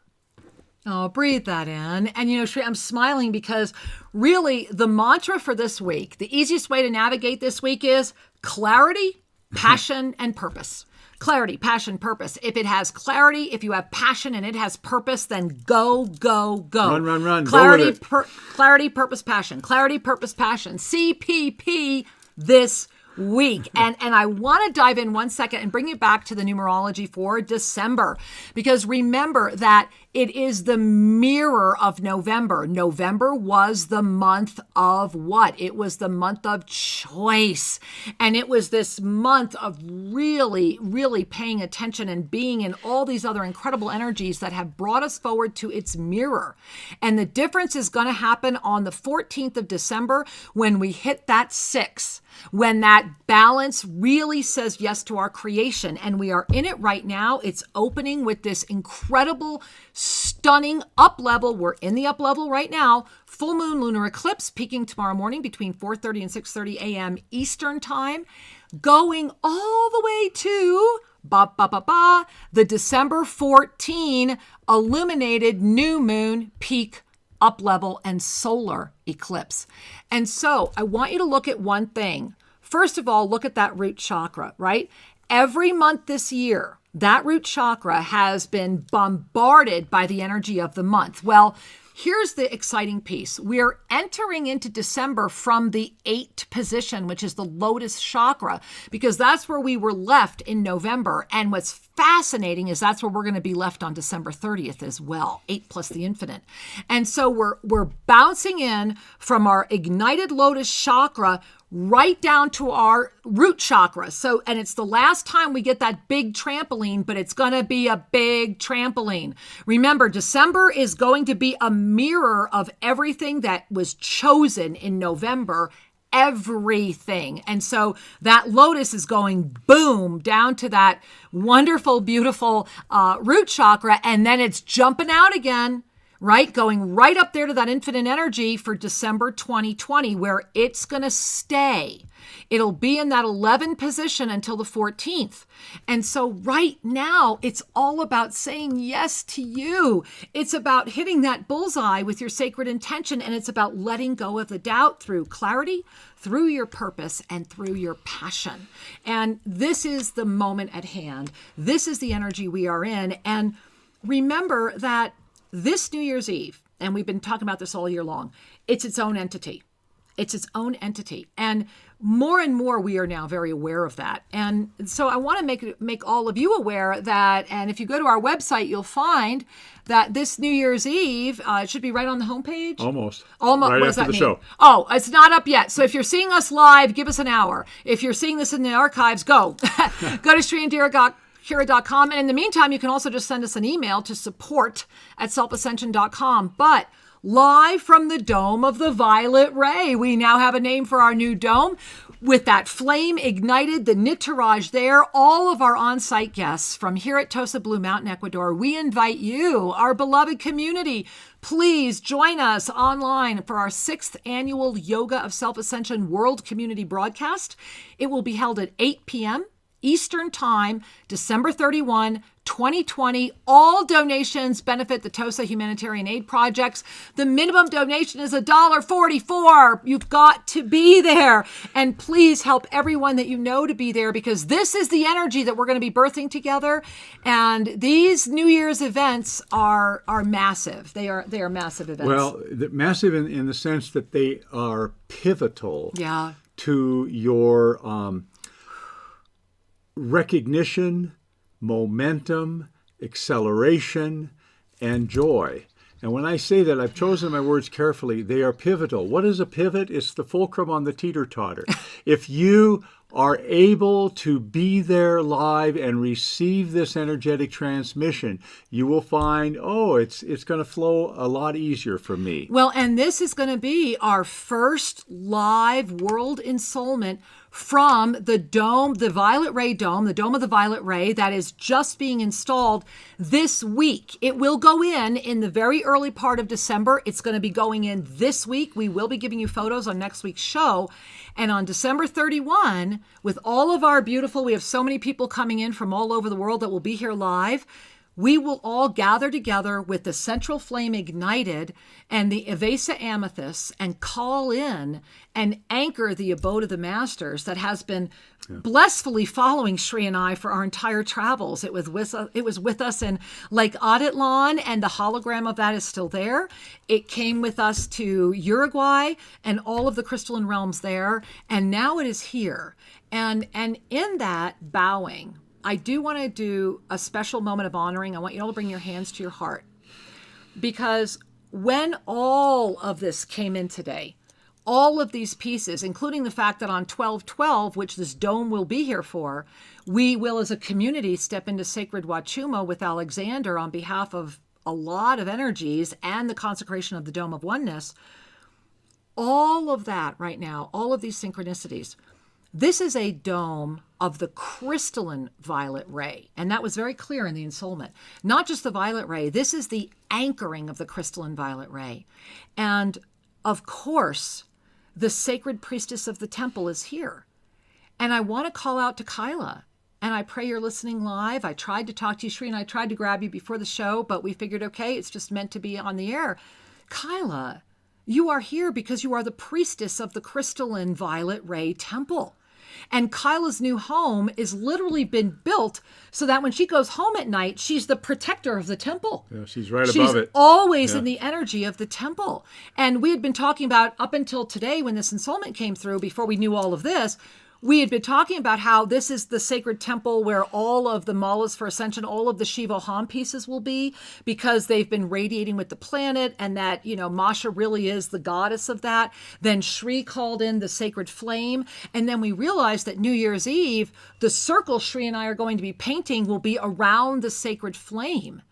Oh, breathe that in. And, you know, Shri, I'm smiling because really the mantra for this week, the easiest way to navigate this week is clarity, passion, and purpose. Clarity, passion, purpose. If it has clarity, if you have passion and it has purpose, then go, go, go. Run. Clarity, Go with it. clarity, purpose, passion. Clarity, purpose, passion. CPP this week. And I want to dive in 1 second and bring you back to the numerology for December, because remember that it is the mirror of November. November was the month of what? It was the month of choice. And it was this month of really, really paying attention and being in all these other incredible energies that have brought us forward to its mirror. And the difference is going to happen on the 14th of December when we hit that 6. When that balance really says yes to our creation. And we are in it right now. It's opening with this incredible, stunning up level. We're in the up level right now. Full moon lunar eclipse peaking tomorrow morning between 4:30 and 6:30 a.m. Eastern time, going all the way to the December 14 illuminated new moon peak up level and solar eclipse. And so I want you to look at one thing. First of all, look at that root chakra, right? Every month this year, that root chakra has been bombarded by the energy of the month. Well, here's the exciting piece. We're entering into December from the 8th position, which is the lotus chakra, because that's where we were left in November. And what's fascinating is that's where we're going to be left on December 30th as well, 8 plus the infinite. And so we're bouncing in from our ignited lotus chakra right down to our root chakra. So, and it's the last time we get that big trampoline, but it's going to be a big trampoline. Remember, December is going to be a mirror of everything that was chosen in November, everything. And so that lotus is going boom down to that wonderful, beautiful root chakra. And then it's jumping out again, right? Going right up there to that infinite energy for December 2020, where it's going to stay. It'll be in that 11 position until the 14th. And so right now, it's all about saying yes to you. It's about hitting that bullseye with your sacred intention. And it's about letting go of the doubt through clarity, through your purpose, and through your passion. And this is the moment at hand. This is the energy we are in. And remember that this New Year's Eve, and we've been talking about this all year long, it's its own entity. It's its own entity. And more we are now very aware of that. And so I want to make all of you aware that, and if you go to our website, you'll find that this New Year's Eve, it should be right on the homepage. Almost. Right what does after that the mean? Show. Oh, it's not up yet. So if you're seeing us live, give us an hour. If you're seeing this in the archives, go. Go to SriIndira.com. And in the meantime, you can also just send us an email to support@selfascension.com. But live from the Dome of the Violet Ray, we now have a name for our new dome with that flame ignited, the Nitaraj there, all of our on-site guests from here at TOSA Blue Mountain, Ecuador. We invite you, our beloved community, please join us online for our 6th annual Yoga of Self-Ascension World Community Broadcast. It will be held at 8 p.m. Eastern Time, December 31, 2020. All donations benefit the TOSA humanitarian aid projects. The minimum donation is $1.44. You've got to be there. And please help everyone that you know to be there, because this is the energy that we're going to be birthing together. And these New Year's events are massive. They are massive events. Well, massive in the sense that they are pivotal to your recognition, momentum, acceleration, and joy. And when I say that, I've chosen my words carefully. They are pivotal. What is a pivot? It's the fulcrum on the teeter-totter. If you are able to be there live and receive this energetic transmission, you will find, it's going to flow a lot easier for me. Well, and this is going to be our first live world ensoulment from the dome, the violet ray dome, the dome of the violet ray that is just being installed this week. It will go in the very early part of December. It's going to be going in this week. We will be giving you photos on next week's show. And on December 31, with all of our beautiful, we have so many people coming in from all over the world that will be here live. We will all gather together with the central flame ignited and the Evasa amethyst and call in and anchor the abode of the masters that has been blissfully following Shri and I for our entire travels. It was with us in Lake Atitlan, and the hologram of that is still there. It came with us to Uruguay and all of the crystalline realms there, and now it is here. And in that bowing, I do want to do a special moment of honoring. I want you all to bring your hands to your heart, because when all of this came in today, all of these pieces, including the fact that on 12/12, which this dome will be here for, we will as a community step into sacred Wachuma with Alexander on behalf of a lot of energies and the consecration of the Dome of Oneness. All of that right now, all of these synchronicities. This is a dome of the crystalline violet ray. And that was very clear in the ensoulment. Not just the violet ray. This is the anchoring of the crystalline violet ray. And of course, the sacred priestess of the temple is here. And I want to call out to Kyla. And I pray you're listening live. I tried to talk to you, Shri, and I tried to grab you before the show, but we figured, okay, it's just meant to be on the air. Kyla, you are here because you are the priestess of the crystalline violet ray temple. And Kyla's new home is literally been built so that when she goes home at night, she's the protector of the temple. Yeah, she's right above it. She's always in the energy of the temple. And we had been talking about up until today when this ensoulment came through, before we knew all of this, we had been talking about how this is the sacred temple where all of the malas for ascension, all of the Shiva Ham pieces will be, because they've been radiating with the planet, and that, Masha really is the goddess of that. Then Shri called in the sacred flame. And then we realized that New Year's Eve, the circle Shri and I are going to be painting will be around the sacred flame.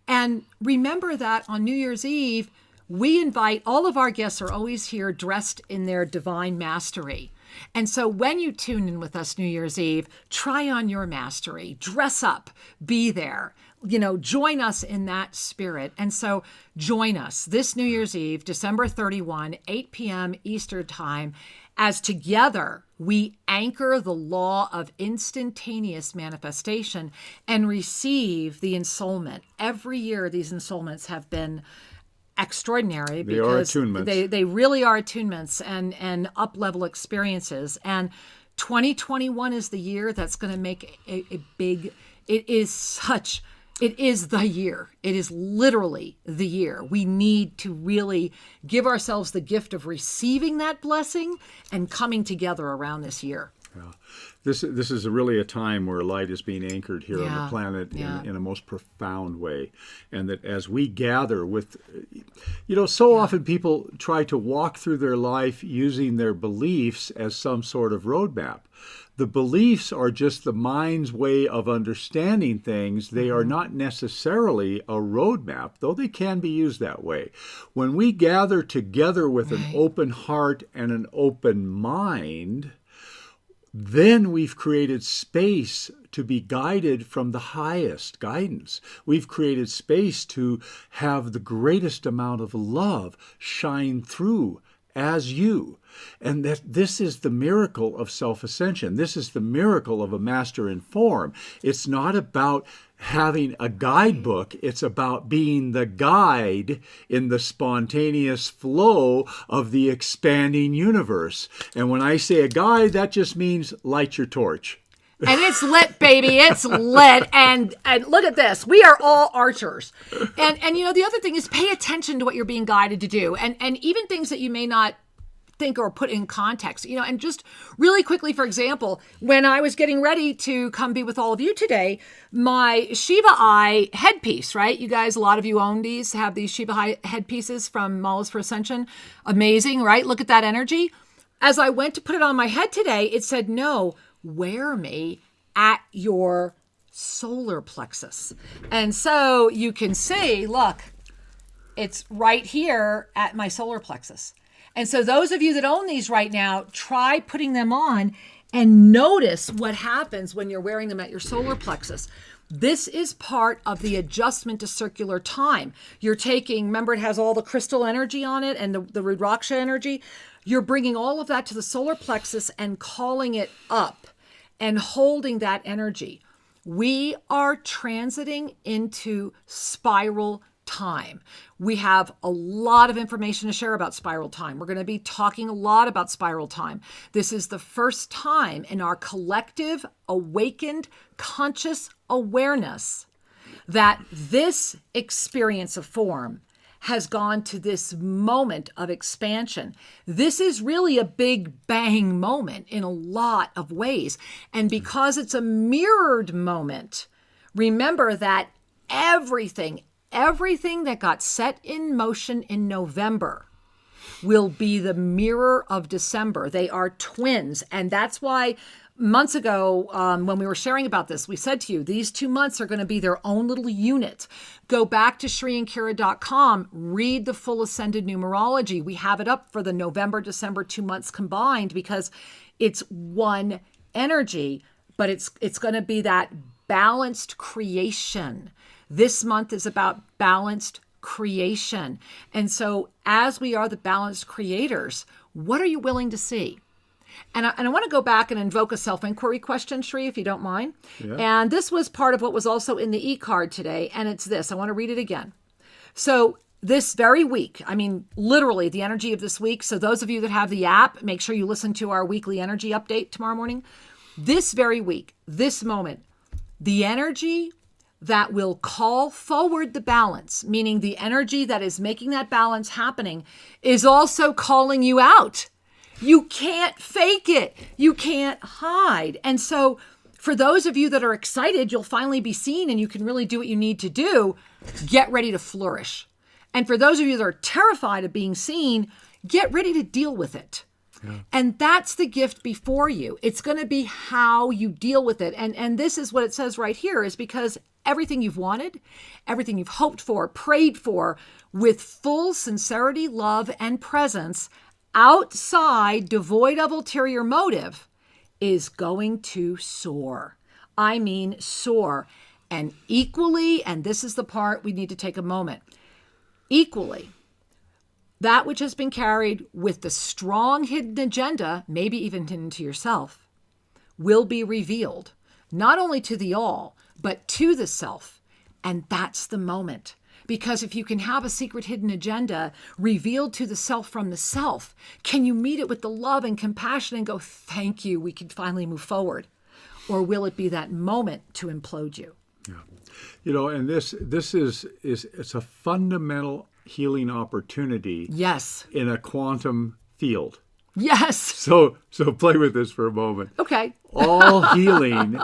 And remember that on New Year's Eve, we invite, all of our guests are always here dressed in their divine mastery. And so when you tune in with us New Year's Eve, try on your mastery, dress up, be there, join us in that spirit. And so join us this New Year's Eve, December 31, 8 p.m. Eastern Time, as together we anchor the law of instantaneous manifestation and receive the ensoulment. Every year these ensoulments have been extraordinary, because they really are attunements and up-level experiences. And 2021 is the year that's going to make a big, it is the year. It is literally the year. We need to really give ourselves the gift of receiving that blessing and coming together around this year. Yeah. This is really a time where light is being anchored here on the planet in a most profound way. And that as we gather with, so often people try to walk through their life using their beliefs as some sort of roadmap. The beliefs are just the mind's way of understanding things. They are not necessarily a roadmap, though they can be used that way. When we gather together with an open heart and an open mind, then we've created space to be guided from the highest guidance. We've created space to have the greatest amount of love shine through as you. And that this is the miracle of self-ascension. This is the miracle of a master in form. It's not about having a guidebook. It's about being the guide in the spontaneous flow of the expanding universe. And when I say a guide, that just means light your torch. And it's lit, baby. It's lit. And look at this. We are all archers. And the other thing is pay attention to what you're being guided to do. And even things that you may not think or put in context, and just really quickly, for example, when I was getting ready to come be with all of you today, my Shiva Eye headpiece, right? You guys, a lot of you own these, have these Shiva Eye headpieces from Malas for Ascension. Amazing, right? Look at that energy. As I went to put it on my head today, it said, no, wear me at your solar plexus. And so you can see, look, it's right here at my solar plexus. And so those of you that own these right now, try putting them on and notice what happens when you're wearing them at your solar plexus. This is part of the adjustment to circular time. You're taking, remember it has all the crystal energy on it and the Rudraksha energy. You're bringing all of that to the solar plexus and calling it up and holding that energy. We are transiting into spiral time. We have a lot of information to share about spiral time. We're going to be talking a lot about spiral time. This is the first time in our collective awakened conscious awareness that this experience of form has gone to this moment of expansion. This is really a big bang moment in a lot of ways. And because it's a mirrored moment, remember that everything that got set in motion in November will be the mirror of December. They are twins. And that's why months ago, when we were sharing about this, we said to you, these 2 months are going to be their own little unit. Go back to ShriandKira.com, read the full Ascended numerology. We have it up for the November, December 2 months combined because it's one energy, but it's going to be that balanced creation. This month is about balanced creation. And so as we are the balanced creators, what are you willing to see? And I want to go back and invoke a self-inquiry question, Shri, if you don't mind. Yeah. And this was part of what was also in the e-card today. And it's this. I want to read it again. So this very week, I mean, literally the energy of this week. So those of you that have the app, make sure you listen to our weekly energy update tomorrow morning. This very week, this moment, the energy that will call forward the balance, meaning the energy that is making that balance happening, is also calling you out. You can't fake it. You can't hide. And so for those of you that are excited, you'll finally be seen and you can really do what you need to do. Get ready to flourish. And for those of you that are terrified of being seen, get ready to deal with it. Yeah. And that's the gift before you. It's going to be how you deal with it. And this is what it says right here, is because everything you've wanted, everything you've hoped for, prayed for, with full sincerity, love, and presence, outside, devoid of ulterior motive, is going to soar. I mean, soar. And equally, and this is the part we need to take a moment, equally, that which has been carried with the strong hidden agenda, maybe even hidden to yourself, will be revealed, not only to the all, but to the self. And that's the moment. Because if you can have a secret hidden agenda revealed to the self from the self, can you meet it with the love and compassion and go, thank you, we can finally move forward? Or will it be that moment to implode you? Yeah. And this is it's a fundamental healing opportunity. Yes. In a quantum field. Yes. So play with this for a moment. Okay. All healing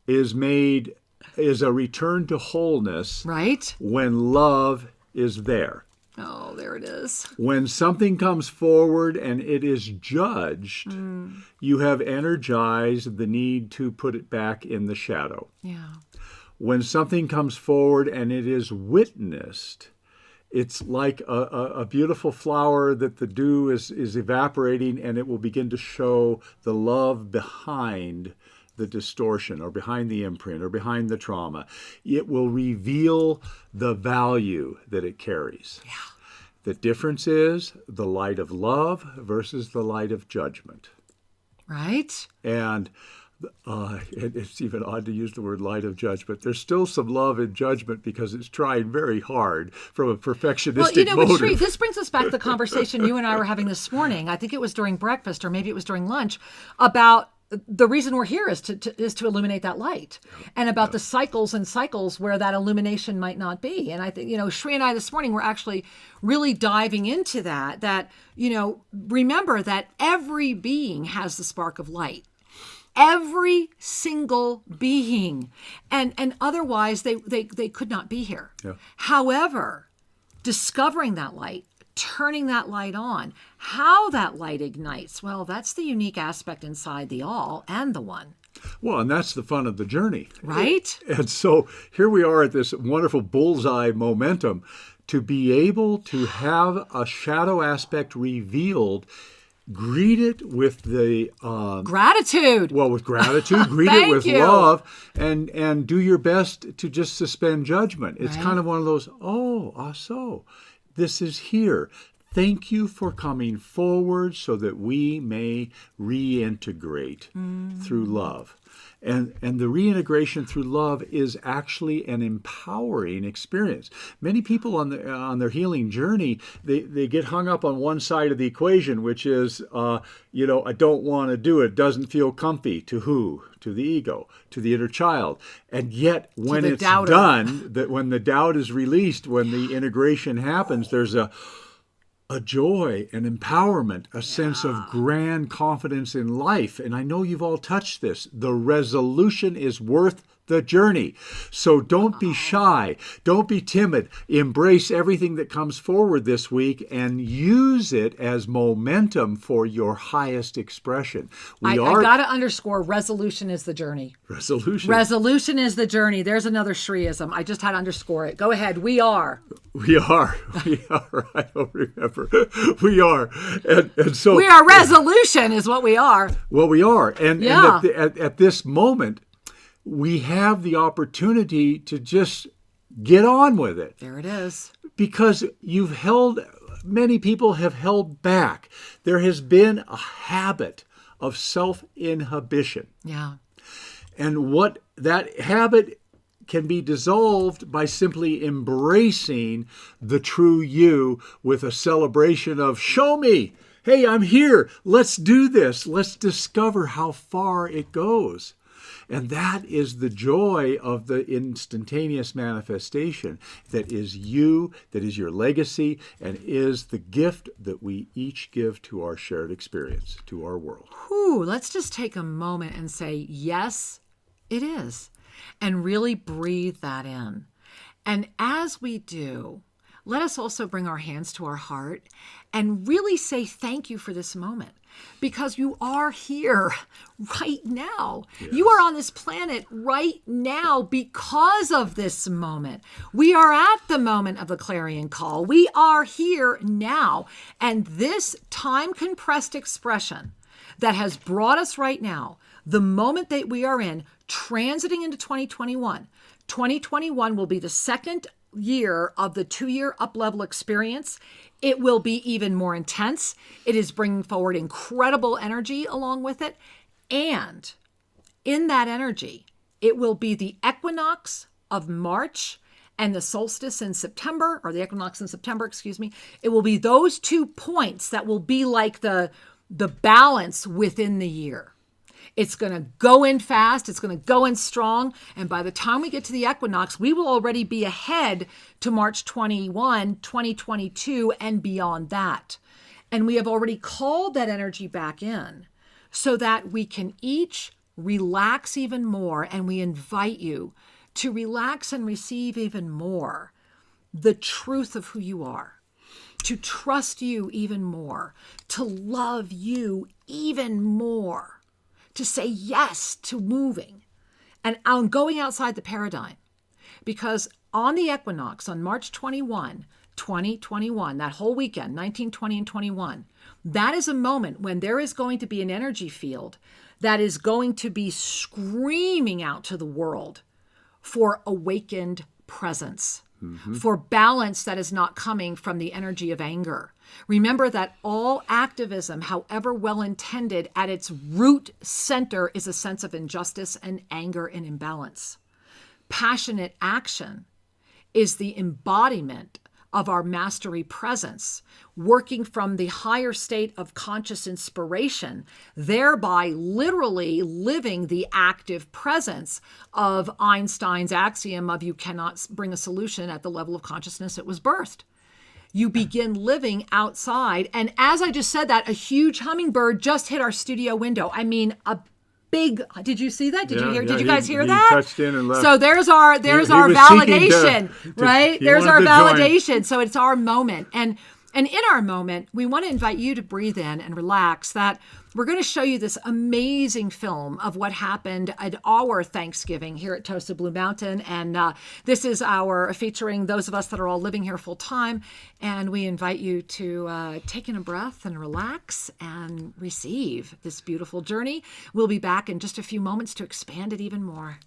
is a return to wholeness, right? When love is there. Oh, there it is. When something comes forward and it is judged, you have energized the need to put it back in the shadow. Yeah. When something comes forward and it is witnessed, it's like a beautiful flower that the dew is evaporating, and it will begin to show the love behind the distortion or behind the imprint or behind the trauma. It will reveal the value that it carries. Yeah. The difference is the light of love versus the light of judgment. Right? And it's even odd to use the word light of judgment. There's still some love in judgment because it's trying very hard from a perfectionistic but motive. Sri, this brings us back to the conversation you and I were having this morning. I think it was during breakfast or maybe it was during lunch about the reason we're here is to illuminate that light, and about the cycles and cycles where that illumination might not be. And I think, Sri and I this morning were actually really diving into that, remember that every being has the spark of light. Every single being. And otherwise they could not be here. Yeah. However, discovering that light, turning that light on, how that light ignites, well, that's the unique aspect inside the all and the one. Well, and that's the fun of the journey. Right? And so here we are at this wonderful bullseye momentum to be able to have a shadow aspect revealed. Greet it with the gratitude. Well, with gratitude, greet it with love, and do your best to just suspend judgment. It's kind of one of those, so this is here. Thank you for coming forward so that we may reintegrate through love. And the reintegration through love is actually an empowering experience. Many people on their healing journey, they get hung up on one side of the equation, which is, I don't want to do it. Doesn't feel comfy. To who? To the ego, to the inner child. And yet when it's done, that when the doubt is released, when the integration happens, there's a joy, an empowerment, a sense of grand confidence in life. And I know you've all touched this. The resolution is worth the journey. So don't be shy. Don't be timid. Embrace everything that comes forward this week and use it as momentum for your highest expression. I got to underscore, resolution is the journey. Resolution is the journey. There's another Shriism. I just had to underscore it. Go ahead. We are. I don't remember. We are. And so we are. Resolution is what we are. Well, we are. And at this moment, we have the opportunity to just get on with it. There it is. Because many people have held back. There has been a habit of self-inhibition. Yeah. And what that habit can be dissolved by simply embracing the true you with a celebration of, show me, hey, I'm here. Let's do this. Let's discover how far it goes. And that is the joy of the instantaneous manifestation that is you, that is your legacy, and is the gift that we each give to our shared experience, to our world. Let's just take a moment and say, yes, it is. And really breathe that in. And as we do, let us also bring our hands to our heart and really say thank you for this moment. Because you are here right now. Yes. You are on this planet right now because of this moment. We are at the moment of the clarion call. We are here now. And this time-compressed expression that has brought us right now, the moment that we are in, transiting into 2021. 2021 will be the second year of the 2-year up-level experience. It will be even more intense. It is bringing forward incredible energy along with it. And in that energy, it will be the equinox of March and the solstice in September, or the equinox in September, excuse me. It will be those 2 points that will be like the balance within the year. It's going to go in fast. It's going to go in strong. And by the time we get to the equinox, we will already be ahead to March 21, 2022, and beyond that. And we have already called that energy back in so that we can each relax even more. And we invite you to relax and receive even more the truth of who you are, to trust you even more, to love you even more, to say yes to moving and going outside the paradigm. Because on the equinox, on March 21, 2021, that whole weekend, 19, 20, and 21, that is a moment when there is going to be an energy field that is going to be screaming out to the world for awakened presence. for balance that is not coming from the energy of anger. Remember that all activism, however well intended, at its root center is a sense of injustice and anger and imbalance. Passionate action is the embodiment of our mastery presence, working from the higher state of conscious inspiration, thereby literally living the active presence of Einstein's axiom of you cannot bring a solution at the level of consciousness it was birthed. You begin living outside. And as I just said that, a huge hummingbird just hit our studio window. I mean, a big, did you see that? Did you hear? Did you guys hear that? Touched in and left. So there's our validation, right? There's our validation. So it's our moment. And in our moment, we want to invite you to breathe in and relax. That we're going to show you this amazing film of what happened at our Thanksgiving here at TOSA Blue Mountain. And this is our featuring those of us that are all living here full time. And we invite you to take in a breath and relax and receive this beautiful journey. We'll be back in just a few moments to expand it even more.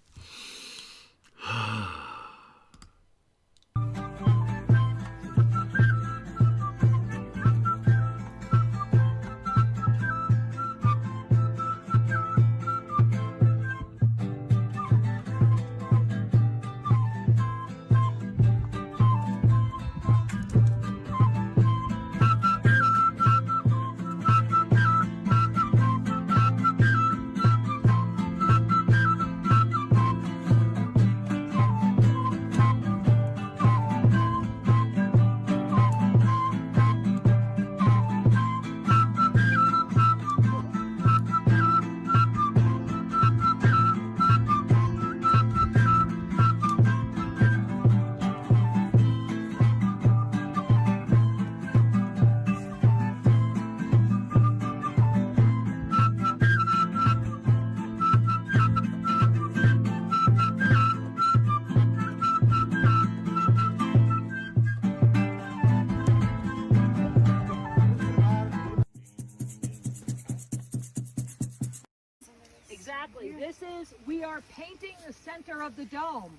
We are painting the center of the dome,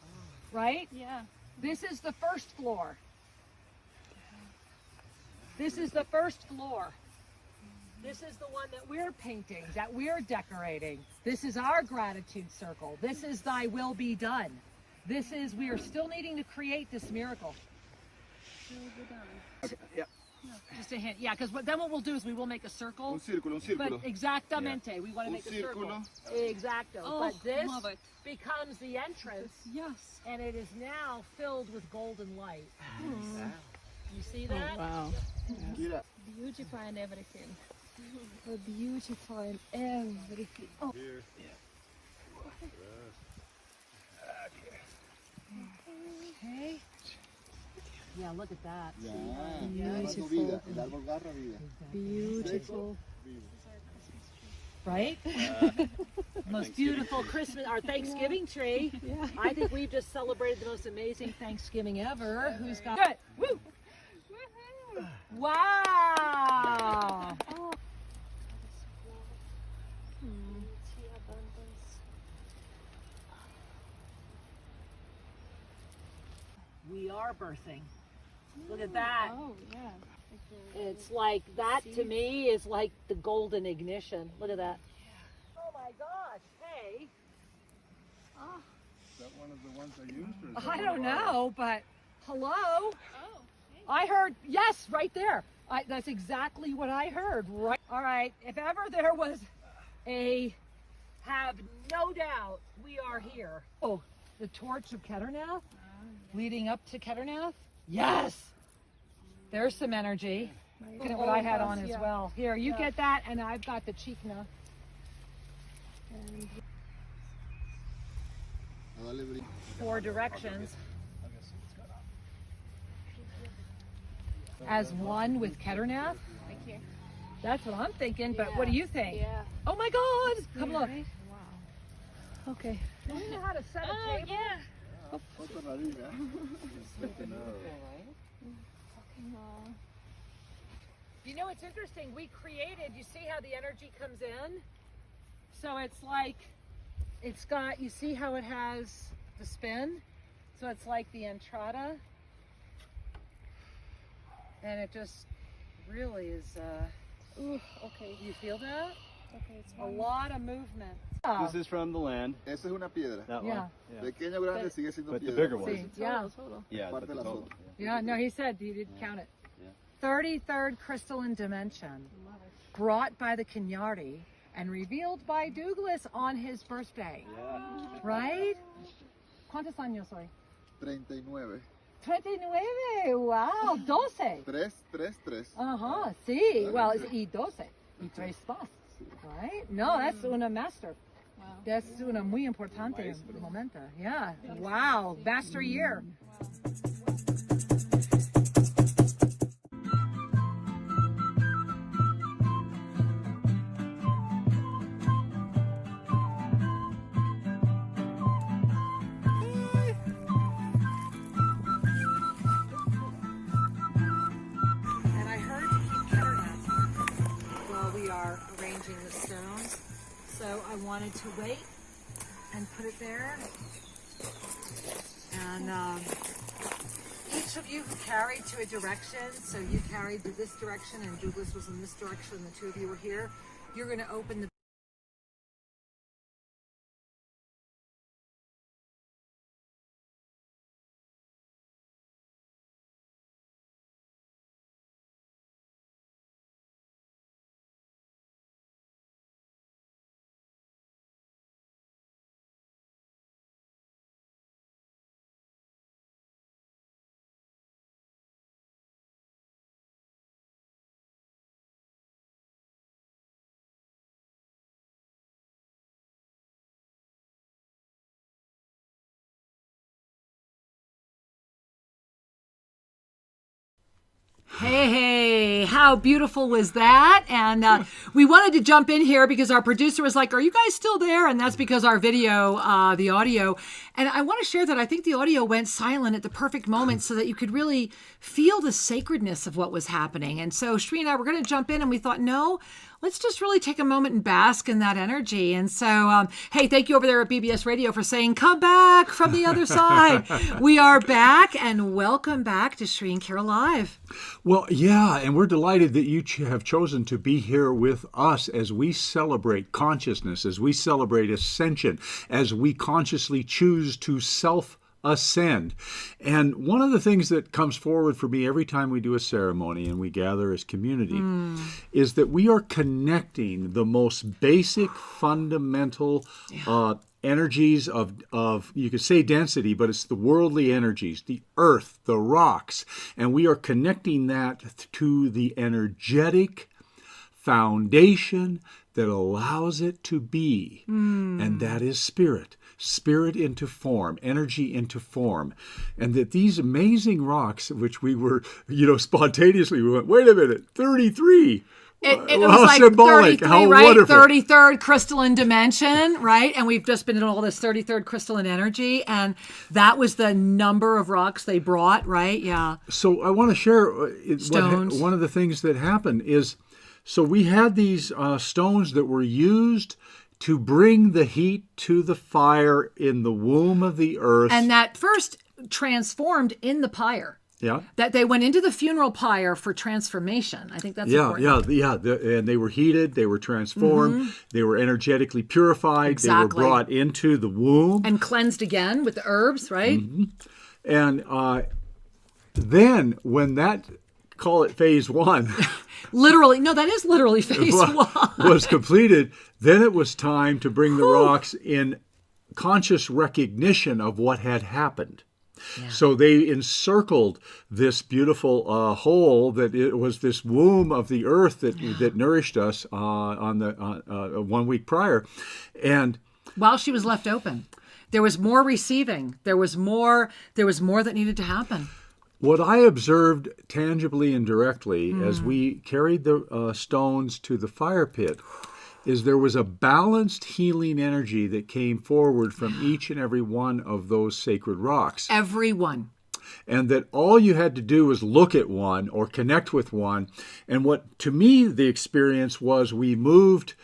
right? Yeah. This is the first floor. This is the first floor. This is the one that we're painting, that we're decorating. This is our gratitude circle. This is thy will be done. This is, we are still needing to create this miracle. Yeah. Just a hint, yeah, because then what we'll do is we will make a circle. Un círculo. But exactamente, we want to make a circle. Exacto. Oh, but this love it. becomes the entrance, Yes. and it is now filled with golden light. You see that? Wow. Mira. Beautiful and everything. So beautiful and everything. Oh. Okay. Yeah, look at that. Beautiful. Beautiful. Right? Most beautiful Christmas, our Thanksgiving tree. Yeah. I think we've just celebrated the most amazing Thanksgiving ever. Who's got it? Woo! Wow! We are birthing. Look at that. Oh, yeah. It's like that to me is like the golden ignition. Look at that. Oh my gosh, hey. Is that one of the ones I used? Or is I that don't know, but hello? Oh, I heard, yes, right there. That's exactly what I heard. Right. All right, if ever there was have no doubt, we are here. Oh, the torch of Keternath leading up to Keternath? Yes. There's some energy. Look at what I had on as well. Here, you get that, and I've got the Chikna. one? 4 directions. As one with Keternath? thank you. That's what I'm thinking, but what do you think? Yeah. Oh my God! Come look. Wow. Okay. Do you know how to set a table? Yeah. Otra radilla. You know, it's interesting. We created, you see how the energy comes in? So it's like, it's got, you see how it has the spin? So it's like the entrada And it just really is, Ooh, okay. you feel that? Okay, it's A one. lot of movement. This is from the land. Esa es una piedra. That Yeah. one. Yeah. Pequeña o grande sigue siendo But the piedra. bigger one. See, yeah. Yeah, Parte but de the la total. sopa. Yeah, no, he said you didn't count it. Yeah. 33rd crystalline dimension, brought by the Kenyari and revealed by Douglas on his birthday. Yeah. Right? ¿Cuántos años hoy? 39. 39. Wow. 12. 3, 3, 3. Ajá, sí. Well, it's y 12. Y 3 más. Right? No, that's una master. Wow. That's una muy importante momento. Yeah. Wow. Master year. And I heard to keep internet while we are arranging the stones. So I wanted to wait and put it there. And each of you who carried to a direction, so you carried to this direction and Douglas was in this direction, the two of you were here, you're going to open the Hey, how beautiful was that? And we wanted to jump in here because our producer was like, are you guys still there? And that's because our video, the audio. And I want to share that I think the audio went silent at the perfect moment so that you could really feel the sacredness of what was happening. And so Sri and I were going to jump in and we thought, no, let's just really take a moment and bask in that energy. And so, hey, thank you over there at BBS Radio for saying, come back from the other side. We are back and welcome back to Sri and Kara Live. Well, yeah, and we're delighted that you have chosen to be here with us as we celebrate consciousness, as we celebrate ascension, as we consciously choose to self-ascend. And one of the things that comes forward for me every time we do a ceremony and we gather as community is that we are connecting the most basic, fundamental energies of you could say density, but it's the worldly energies, the earth, the rocks, and we are connecting that to the energetic foundation that allows it to be, and that is spirit. Spirit into form, energy into form. And that these amazing rocks, which we were, spontaneously, we went, wait a minute, 33. It How was like symbolic, 33, how right? wonderful. 33rd crystalline dimension, right? And we've just been in all this 33rd crystalline energy. And that was the number of rocks they brought, right? Yeah. So I want to share Stones. one of the things that happened is, so we had these stones that were used to bring the heat to the fire in the womb of the earth. And that first transformed in the pyre. Yeah. That they went into the funeral pyre for transformation. I think that's important. And they were heated, they were transformed, they were energetically purified, Exactly. they were brought into the womb. And cleansed again with the herbs, right? And then when that, call it phase one, Literally, no, that is literally phase one. was completed, then it was time to bring the rocks in conscious recognition of what had happened. Yeah. So they encircled this beautiful hole that it was this womb of the earth that nourished us on the 1 week prior, and While she was left open, there was more receiving. There was more that needed to happen. what I observed tangibly and directly as we carried the stones to the fire pit is there was a balanced healing energy that came forward from each and every one of those sacred rocks. Everyone. And that all you had to do was look at one or connect with one. And what, to me, the experience was we moved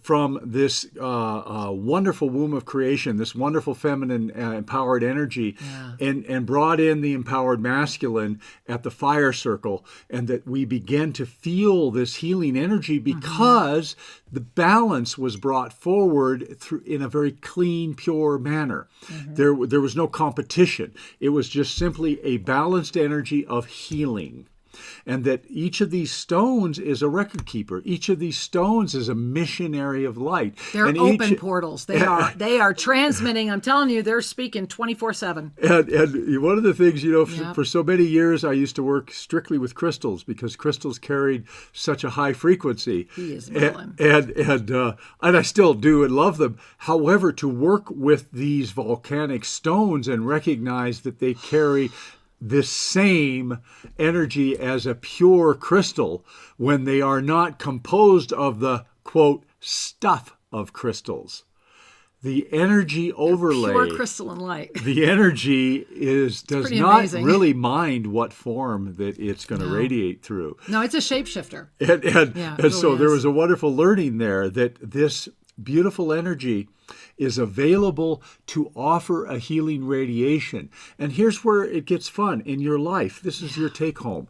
from this wonderful womb of creation, this wonderful feminine empowered energy, and brought in the empowered masculine at the fire circle, and that we begin to feel this healing energy because the balance was brought forward in a very clean, pure manner. There was no competition. It was just simply a balanced energy of healing. And that each of these stones is a record keeper. Each of these stones is a missionary of light. They're open portals. They are transmitting. I'm telling you, they're speaking 24/7. And one of the things, for so many years, I used to work strictly with crystals because crystals carried such a high frequency. He is Merlin. And I still do and love them. However, to work with these volcanic stones and recognize that they carry this same energy as a pure crystal when they are not composed of the, quote, stuff of crystals. The energy overlay, pure crystalline light. The energy does not amazing. really mind what form that it's going to radiate through. No, it's a shapeshifter. And so there was a wonderful learning there that this beautiful energy is available to offer a healing radiation. And here's where it gets fun in your life. This is your take home.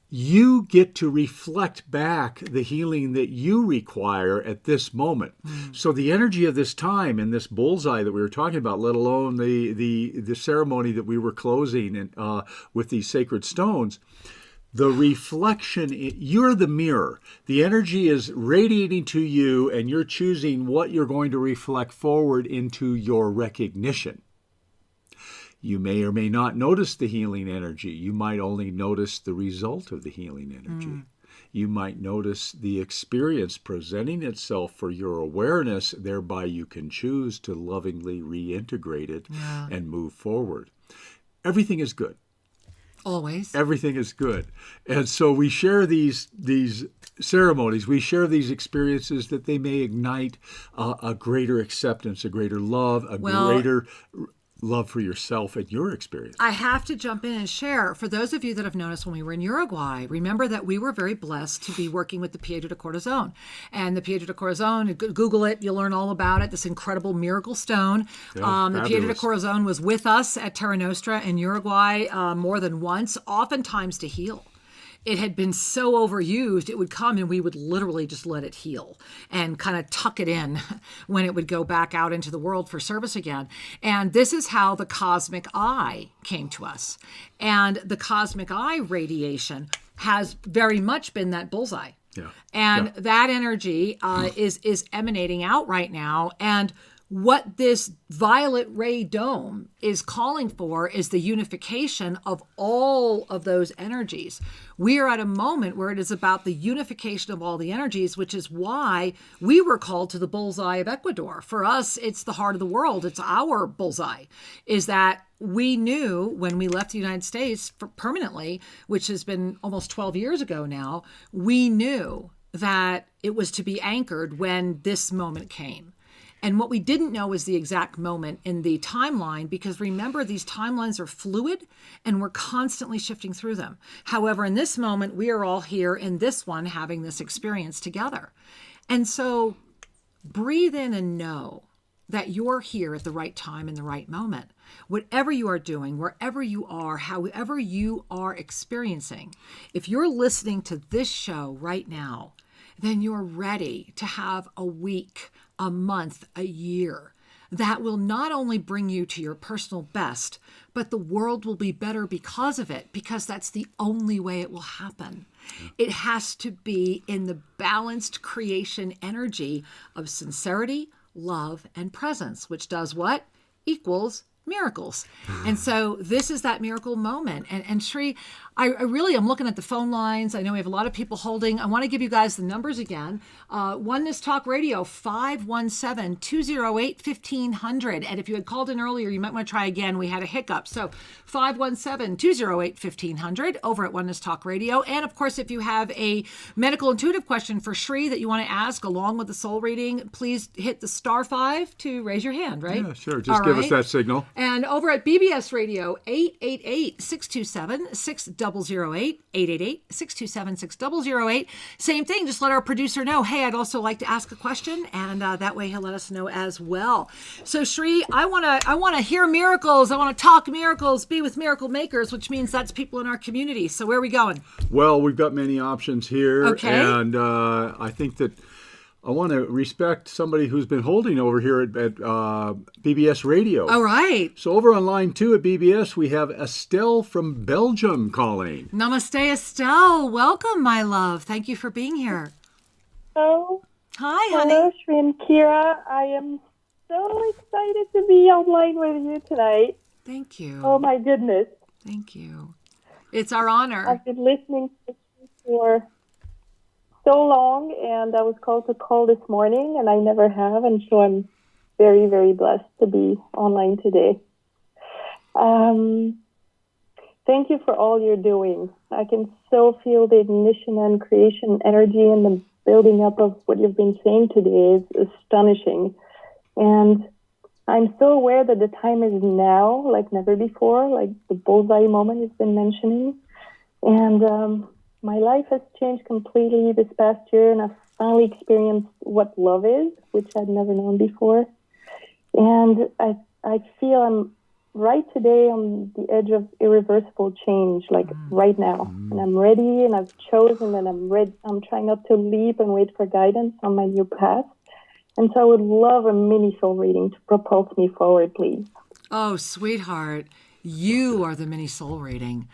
You get to reflect back the healing that you require at this moment. So the energy of this time and this bullseye that we were talking about, let alone the ceremony that we were closing with these sacred stones, the reflection, you're the mirror. The energy is radiating to you, and you're choosing what you're going to reflect forward into your recognition. You may or may not notice the healing energy. You might only notice the result of the healing energy. You might notice the experience presenting itself for your awareness. Thereby you can choose to lovingly reintegrate it and move forward. Everything is good. Always. Everything is good. And so we share these ceremonies, we share these experiences that they may ignite a greater acceptance, a greater love, greater love for yourself and your experience. I have to jump in and share. For those of you that have noticed when we were in Uruguay, remember that we were very blessed to be working with the Piedra de Corazon. And the Piedra de Corazon, Google it, you'll learn all about it, this incredible miracle stone. The Piedra de Corazon was with us at Terra Nostra in Uruguay more than once, oftentimes to heal. It had been so overused, it would come and we would literally just let it heal and kind of tuck it in when it would go back out into the world for service again. And this is how the cosmic eye came to us. And the cosmic eye radiation has very much been that bullseye. And that energy is emanating out right now. And what this violet ray dome is calling for is the unification of all of those energies. We are at a moment where it is about the unification of all the energies, which is why we were called to the bullseye of Ecuador. For us, it's the heart of the world. It's our bullseye, is that we knew when we left the United States permanently, which has been almost 12 years ago now, we knew that it was to be anchored when this moment came. And what we didn't know is the exact moment in the timeline, because remember, these timelines are fluid and we're constantly shifting through them. However, in this moment, we are all here in this one having this experience together. And so breathe in and know that you're here at the right time in the right moment. Whatever you are doing, wherever you are, however you are experiencing, if you're listening to this show right now, then you're ready to have a week, a month, a year that will not only bring you to your personal best, but the world will be better because of it, because that's the only way it will happen. It has to be in the balanced creation energy of sincerity, love, and presence, which does what? Equals miracles. And so this is that miracle moment. And Sri, I really am looking at the phone lines. I know we have a lot of people holding. I want to give you guys the numbers again. Oneness Talk Radio, 517-208-1500. And if you had called in earlier, you might want to try again. We had a hiccup. So 517-208-1500 over at Oneness Talk Radio. And of course, if you have a medical intuitive question for Sri that you want to ask along with the soul reading, please hit the *5 to raise your hand, right? Yeah, sure. Just give us that signal. And over at BBS Radio, 888-627-600. 888 888-627-6008. Same thing, just let our producer know, hey, I'd also like to ask a question, and that way he'll let us know as well. So Shri, I want to hear miracles. I want to talk miracles, be with miracle makers, which means that's people in our community. So where are we going? Well, we've got many options here. Okay. And I think that I want to respect somebody who's been holding over here at BBS Radio. All right. So over on line 2 at BBS, we have Estelle from Belgium calling. Namaste, Estelle. Welcome, my love. Thank you for being here. Hello. Hi, honey. Hello, Shri and Kira. I am so excited to be online with you tonight. Thank you. Oh, my goodness. Thank you. It's our honor. I've been listening to you for so long, and I was called to call this morning, and I never have, and so I'm very, very blessed to be online today. Thank you for all you're doing. I can so feel the ignition and creation energy, and the building up of what you've been saying today is astonishing. And I'm so aware that the time is now, like never before, like the bullseye moment you've been mentioning. And my life has changed completely this past year, and I've finally experienced what love is, which I'd never known before. And I feel I'm right today on the edge of irreversible change, like right now. And I'm ready, and I've chosen, and I'm ready. I'm trying not to leap and wait for guidance on my new path. And so I would love a mini soul reading to propulse me forward, please. Oh, sweetheart, you are the mini soul reading.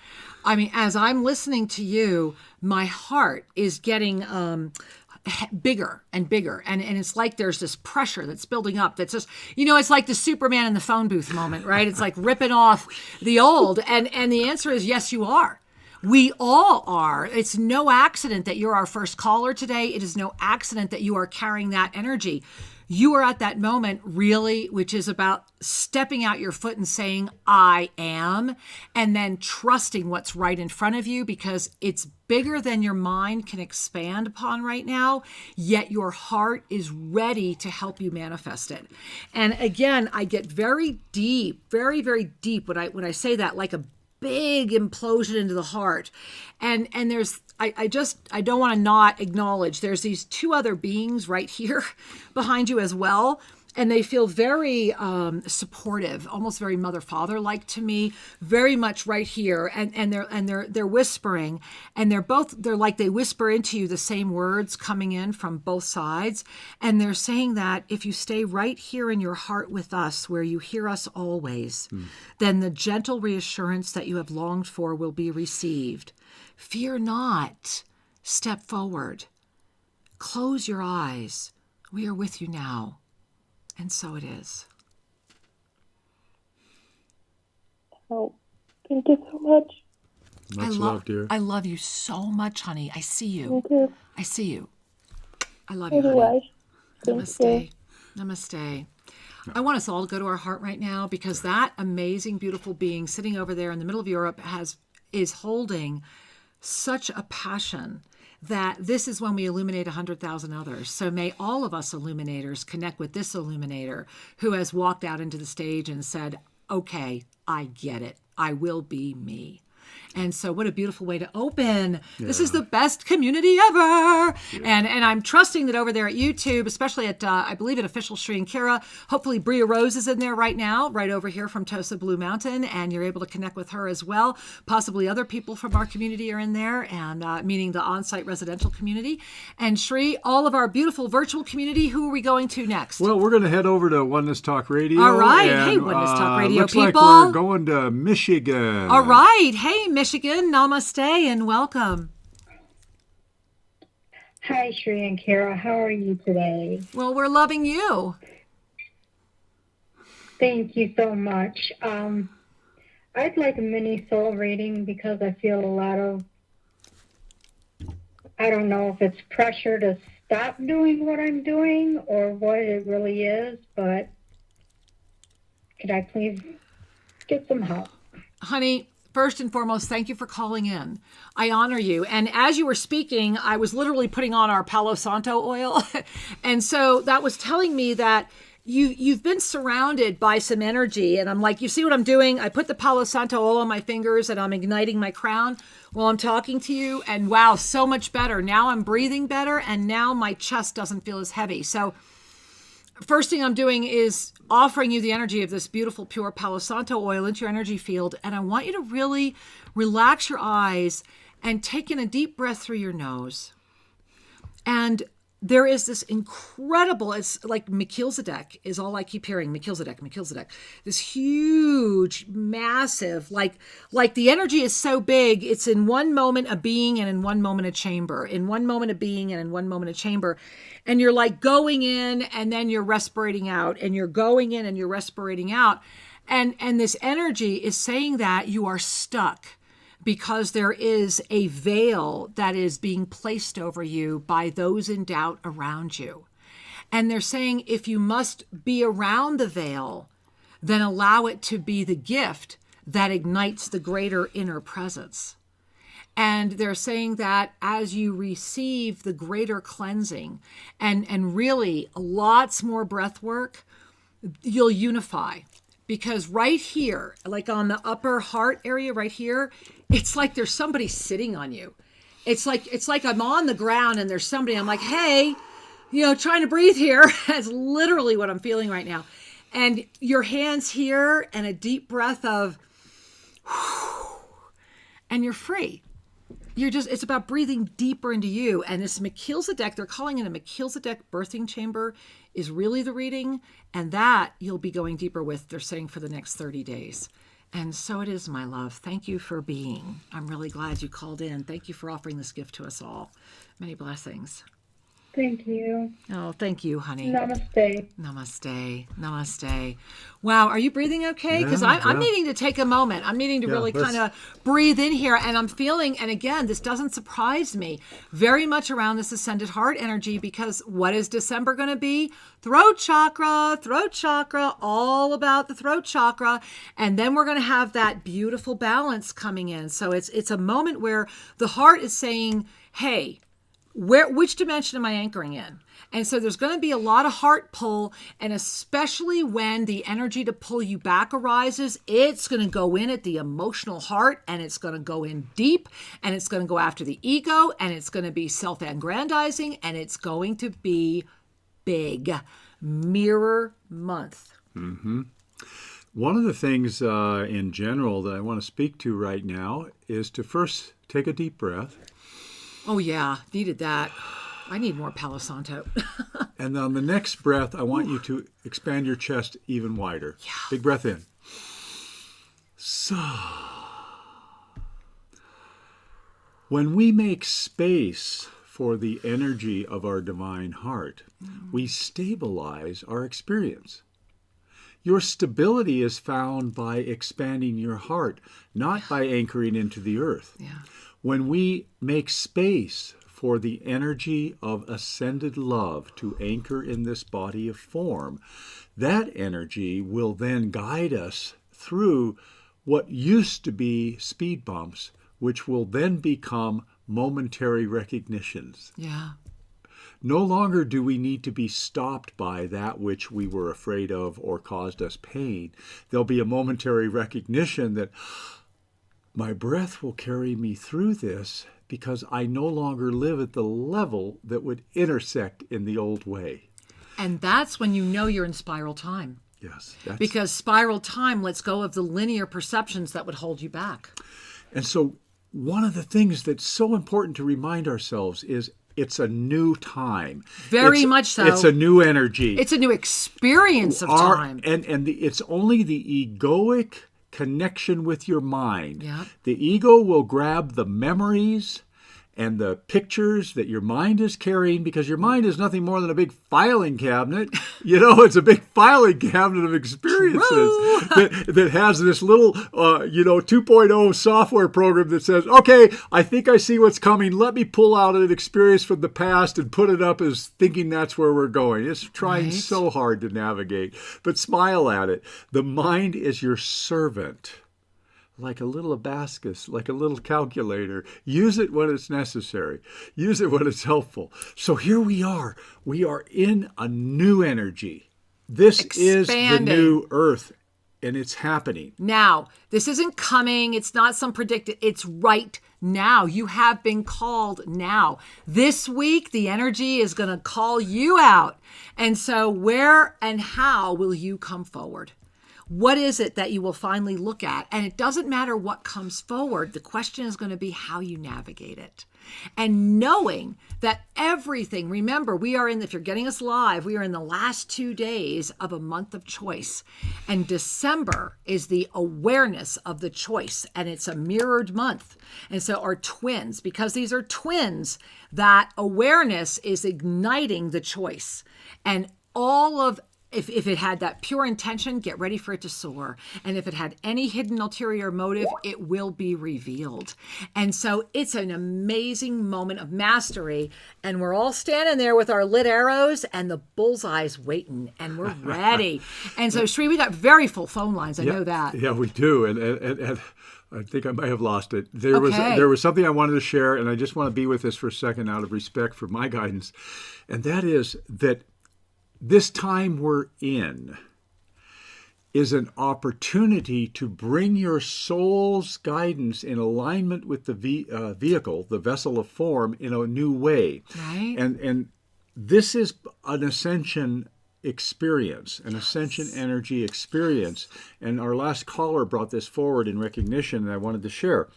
I mean, as I'm listening to you, my heart is getting bigger and bigger. And it's like there's this pressure that's building up. That's just, it's like the Superman in the phone booth moment, right? It's like ripping off the old. And the answer is yes, you are. We all are. It's no accident that you're our first caller today. It is no accident that you are carrying that energy. You are at that moment, really, which is about stepping out your foot and saying, I am, and then trusting what's right in front of you, because it's bigger than your mind can expand upon right now, yet your heart is ready to help you manifest it. And again, I get very deep, very, very deep when I say that, like a big implosion into the heart. And there's, I don't want to not acknowledge there's these two other beings right here behind you as well. And they feel very supportive, almost very mother-father-like to me, very much right here. And they're whispering, and they're like they whisper into you the same words coming in from both sides. And they're saying that if you stay right here in your heart with us, where you hear us always, then the gentle reassurance that you have longed for will be received. Fear not. Step forward. Close your eyes. We are with you now. And so it is. Oh, thank you so much. Much love, dear. I love you so much, honey. I see you. Thank you. I see you. I love you, Anyway, honey. thank Namaste. you. Namaste. I want us all to go to our heart right now, because that amazing, beautiful being sitting over there in the middle of Europe is holding such a passion that this is when we illuminate 100,000 others. So may all of us illuminators connect with this illuminator who has walked out into the stage and said, okay, I get it. I will be me. And so what a beautiful way to open. Yeah. This is the best community ever. Yeah. And I'm trusting that over there at YouTube, especially at, I believe at Official Shri and Kira, hopefully Bria Rose is in there right now, right over here from TOSA Blue Mountain, and you're able to connect with her as well. Possibly other people from our community are in there, and meaning the on-site residential community. And Shri, all of our beautiful virtual community, who are we going to next? Well, we're going to head over to Oneness Talk Radio. All right. And, hey, Oneness Talk Radio looks people. Like we're going to Michigan. All right. Hey, Michigan. Namaste and welcome. Hi, Shri and Kara. How are you today? Well, we're loving you. Thank you so much. I'd like a mini soul reading because I feel a lot of, I don't know if it's pressure to stop doing what I'm doing or what it really is, but could I please get some help? Honey, first and foremost, thank you for calling in. I honor you. And as you were speaking, I was literally putting on our Palo Santo oil. And so that was telling me that you've been surrounded by some energy, and I'm like, you see what I'm doing? I put the Palo Santo oil on my fingers and I'm igniting my crown while I'm talking to you, and wow, so much better. Now I'm breathing better, and now my chest doesn't feel as heavy. So first thing I'm doing is offering you the energy of this beautiful pure Palo Santo oil into your energy field, and I want you to really relax your eyes and take in a deep breath through your nose. And there is this incredible, it's like Melchizedek is all I keep hearing, Melchizedek. This huge, massive, like the energy is so big, it's in one moment a being and in one moment a chamber. In one moment a being and in one moment a chamber. And you're like going in and then you're respirating out, and you're going in and you're respirating out. And this energy is saying that you are stuck, because there is a veil that is being placed over you by those in doubt around you. And they're saying if you must be around the veil, then allow it to be the gift that ignites the greater inner presence. And they're saying that as you receive the greater cleansing and really lots more breath work, you'll unify. Because right here, like on the upper heart area right here, it's like there's somebody sitting on you. It's like I'm on the ground and there's somebody, I'm like, hey, trying to breathe here. That's literally what I'm feeling right now. And your hands here and a deep breath of, and you're free. It's about breathing deeper into you. And this Melchizedek, they're calling it a Melchizedek birthing chamber, is really the reading. And that you'll be going deeper with, they're saying, for the next 30 days. And so it is, my love. Thank you for being. I'm really glad you called in. Thank you for offering this gift to us all. Many blessings. Thank you. Oh, thank you, honey. Namaste. Namaste. Namaste. Wow, are you breathing okay? Because I'm needing to take a moment. I'm needing to really kind of breathe in here. And I'm feeling, and again, this doesn't surprise me, very much around this ascended heart energy, because what is December going to be? Throat chakra, all about the throat chakra. And then we're going to have that beautiful balance coming in. So it's a moment where the heart is saying, hey, which dimension am I anchoring in? And so there's going to be a lot of heart pull, and especially when the energy to pull you back arises, it's going to go in at the emotional heart, and it's going to go in deep, and it's going to go after the ego, and it's going to be self-aggrandizing, and it's going to be big. Mirror month. Mm-hmm. One of the things in general that I want to speak to right now is to first take a deep breath. Oh, yeah. Needed that. I need more Palo Santo. And on the next breath, I want you to expand your chest even wider. Yeah. Big breath in. So, when we make space for the energy of our divine heart, we stabilize our experience. Your stability is found by expanding your heart, not by anchoring into the earth. Yeah. When we make space for the energy of ascended love to anchor in this body of form, that energy will then guide us through what used to be speed bumps, which will then become momentary recognitions. Yeah. No longer do we need to be stopped by that which we were afraid of or caused us pain. There'll be a momentary recognition that my breath will carry me through this because I no longer live at the level that would intersect in the old way. And that's when you know you're in spiral time. Yes. Because spiral time lets go of the linear perceptions that would hold you back. And so one of the things that's so important to remind ourselves is it's a new time. Very much so. It's a new energy. It's a new experience of time. And it's only the egoic connection with your mind. Yeah. The ego will grab the memories and the pictures that your mind is carrying, because your mind is nothing more than a big filing cabinet. It's a big filing cabinet of experiences that has this little, 2.0 software program that says, okay, I think I see what's coming. Let me pull out an experience from the past and put it up as thinking that's where we're going. It's trying so hard to navigate, but smile at it. The mind is your servant. Like a little abacus, like a little calculator. Use it when it's necessary. Use it when it's helpful. So here we are. We are in a new energy. This is the Expanding. new earth, and it's happening. Now, this isn't coming. It's not some predicted. It's right now. You have been called now. This week, the energy is going to call you out. And so where and how will you come forward? What is it that you will finally look at? And it doesn't matter what comes forward. The question is going to be how you navigate it. And knowing that everything, remember, we are in, if you're getting us live, we are in the last 2 days of a month of choice. And December is the awareness of the choice. And it's a mirrored month. And so our twins, because these are twins, that awareness is igniting the choice. And all of if it had that pure intention, get ready for it to soar. And if it had any hidden ulterior motive, it will be revealed. And so it's an amazing moment of mastery. And we're all standing there with our lit arrows and the bullseye's waiting. And we're ready. And so, Sri, we got very full phone lines. I know that. Yeah, we do. And I think I might have lost it. There Okay. was something I wanted to share, and I just want to be with this for a second out of respect for my guidance. And that is that this time we're in is an opportunity to bring your soul's guidance in alignment with the vehicle, the vessel of form, in a new way. Right. And this is an ascension experience, an ascension energy experience. And our last caller brought this forward in recognition, and I wanted to share.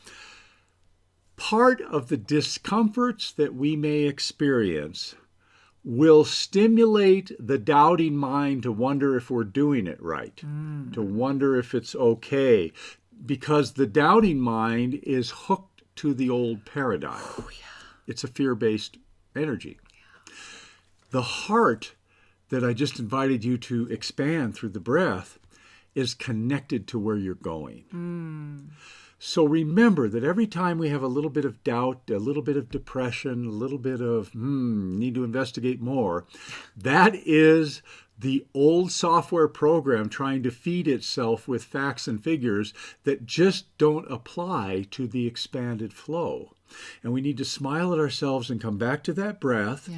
Part of the discomforts that we may experience will stimulate the doubting mind to wonder if we're doing it right, to wonder if it's okay, because the doubting mind is hooked to the old paradigm. Oh, yeah. It's a fear-based energy. Yeah. The heart that I just invited you to expand through the breath is connected to where you're going. So remember that every time we have a little bit of doubt, a little bit of depression, a little bit of, need to investigate more, that is the old software program trying to feed itself with facts and figures that just don't apply to the expanded flow. And we need to smile at ourselves and come back to that breath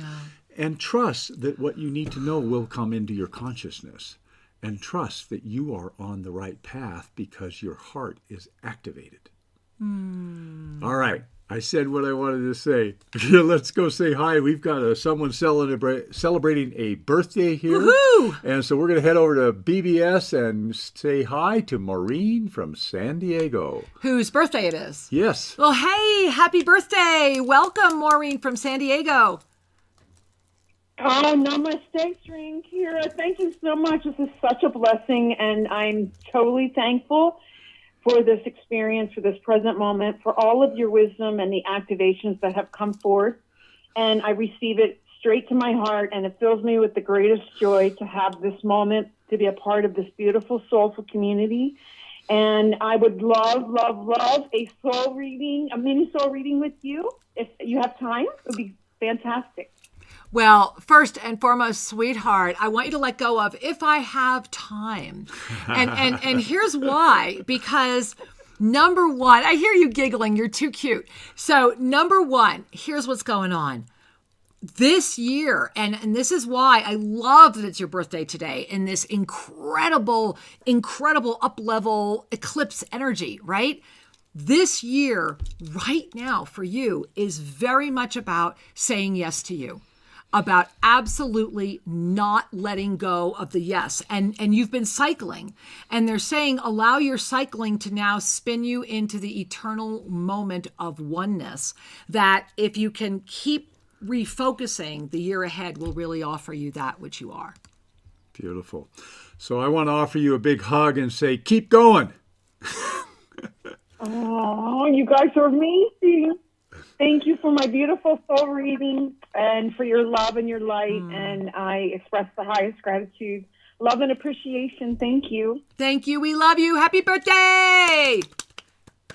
and trust that what you need to know will come into your consciousness. And trust that you are on the right path because your heart is activated. All right. I said what I wanted to say. Let's go say hi. We've got someone celebrating a birthday here. Woohoo! And so we're going to head over to BBS and say hi to Maureen from San Diego. Whose birthday it is. Yes. Well, hey, happy birthday. Welcome, Maureen from San Diego. Oh, namaste, String Kira. Thank you so much. This is such a blessing, and I'm totally thankful for this experience, for this present moment, for all of your wisdom and the activations that have come forth. And I receive it straight to my heart, and it fills me with the greatest joy to have this moment, to be a part of this beautiful, soulful community. And I would love, love, love a soul reading, a mini soul reading with you. If you have time, it would be fantastic. Well, first and foremost, sweetheart, I want you to let go of if I have time. And here's why. Because number one, I hear you giggling. You're too cute. So number one, here's what's going on. This year, and this is why I love that it's your birthday today in this incredible, incredible up-level eclipse energy, right? This year, right now for you, is very much about saying yes to you. About absolutely not letting go of the yes. And you've been cycling. And they're saying allow your cycling to now spin you into the eternal moment of oneness. That if you can keep refocusing, the year ahead will really offer you that which you are. Beautiful. So I want to offer you a big hug and say, keep going. Oh, you guys are amazing. Thank you for my beautiful soul reading and for your love and your light. And I express the highest gratitude, love, and appreciation. Thank you. Thank you. We love you. Happy birthday.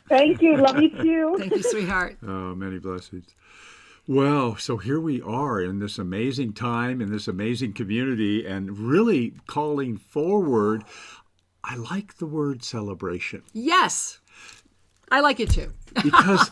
Thank you. Love you too. Thank you, sweetheart. Oh, many blessings. Well, so here we are in this amazing time, in this amazing community, and really calling forward. I like the word celebration. Yes. I like it too. Because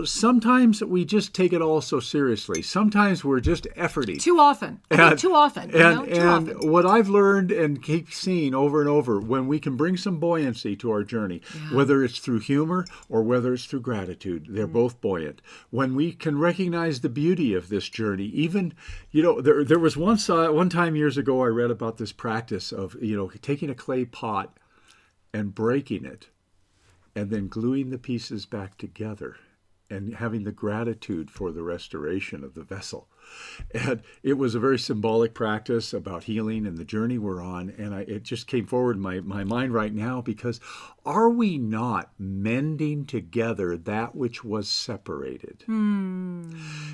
Sometimes we just take it all so seriously. Sometimes we're just efforty. Too often. I think too often. Too often. What I've learned and keep seeing over and over, when we can bring some buoyancy to our journey, whether it's through humor or whether it's through gratitude, they're both buoyant. When we can recognize the beauty of this journey, even, there was one time years ago I read about this practice of, taking a clay pot and breaking it and then gluing the pieces back together, and having the gratitude for the restoration of the vessel. And it was a very symbolic practice about healing and the journey we're on. And it just came forward in my mind right now, because are we not mending together that which was separated? And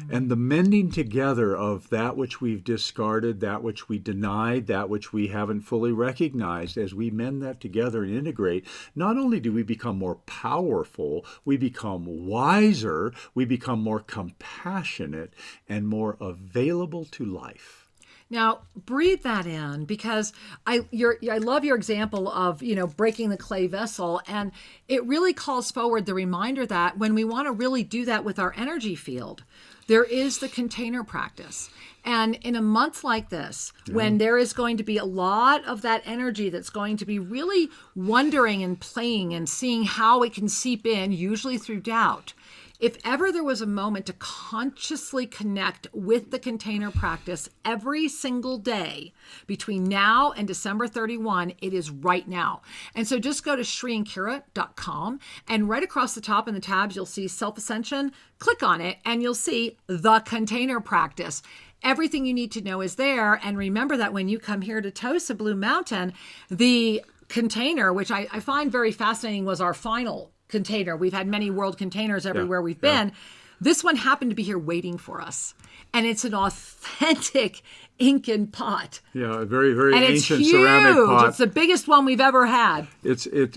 the mending together of that which we've discarded, that which we denied, that which we haven't fully recognized, as we mend that together and integrate, not only do we become more powerful, we become wiser, we become more compassionate and more available to life. Now, breathe that in, because I love your example of, breaking the clay vessel. And it really calls forward the reminder that when we want to really do that with our energy field, there is the container practice. And in a month like this, when there is going to be a lot of that energy that's going to be really wondering and playing and seeing how it can seep in, usually through doubt, if ever there was a moment to consciously connect with the container practice every single day between now and December 31, it is right now. And so just go to shriankira.com, and right across the top in the tabs, you'll see Self-Ascension. Click on it and you'll see the container practice. Everything you need to know is there. And remember that when you come here to TOSA Blue Mountain, the container, which I find very fascinating, was our final container. We've had many world containers everywhere we've been. This one happened to be here waiting for us. And it's an authentic Incan pot. Yeah, a very, very and ancient it's ceramic pot. It's the biggest one we've ever had.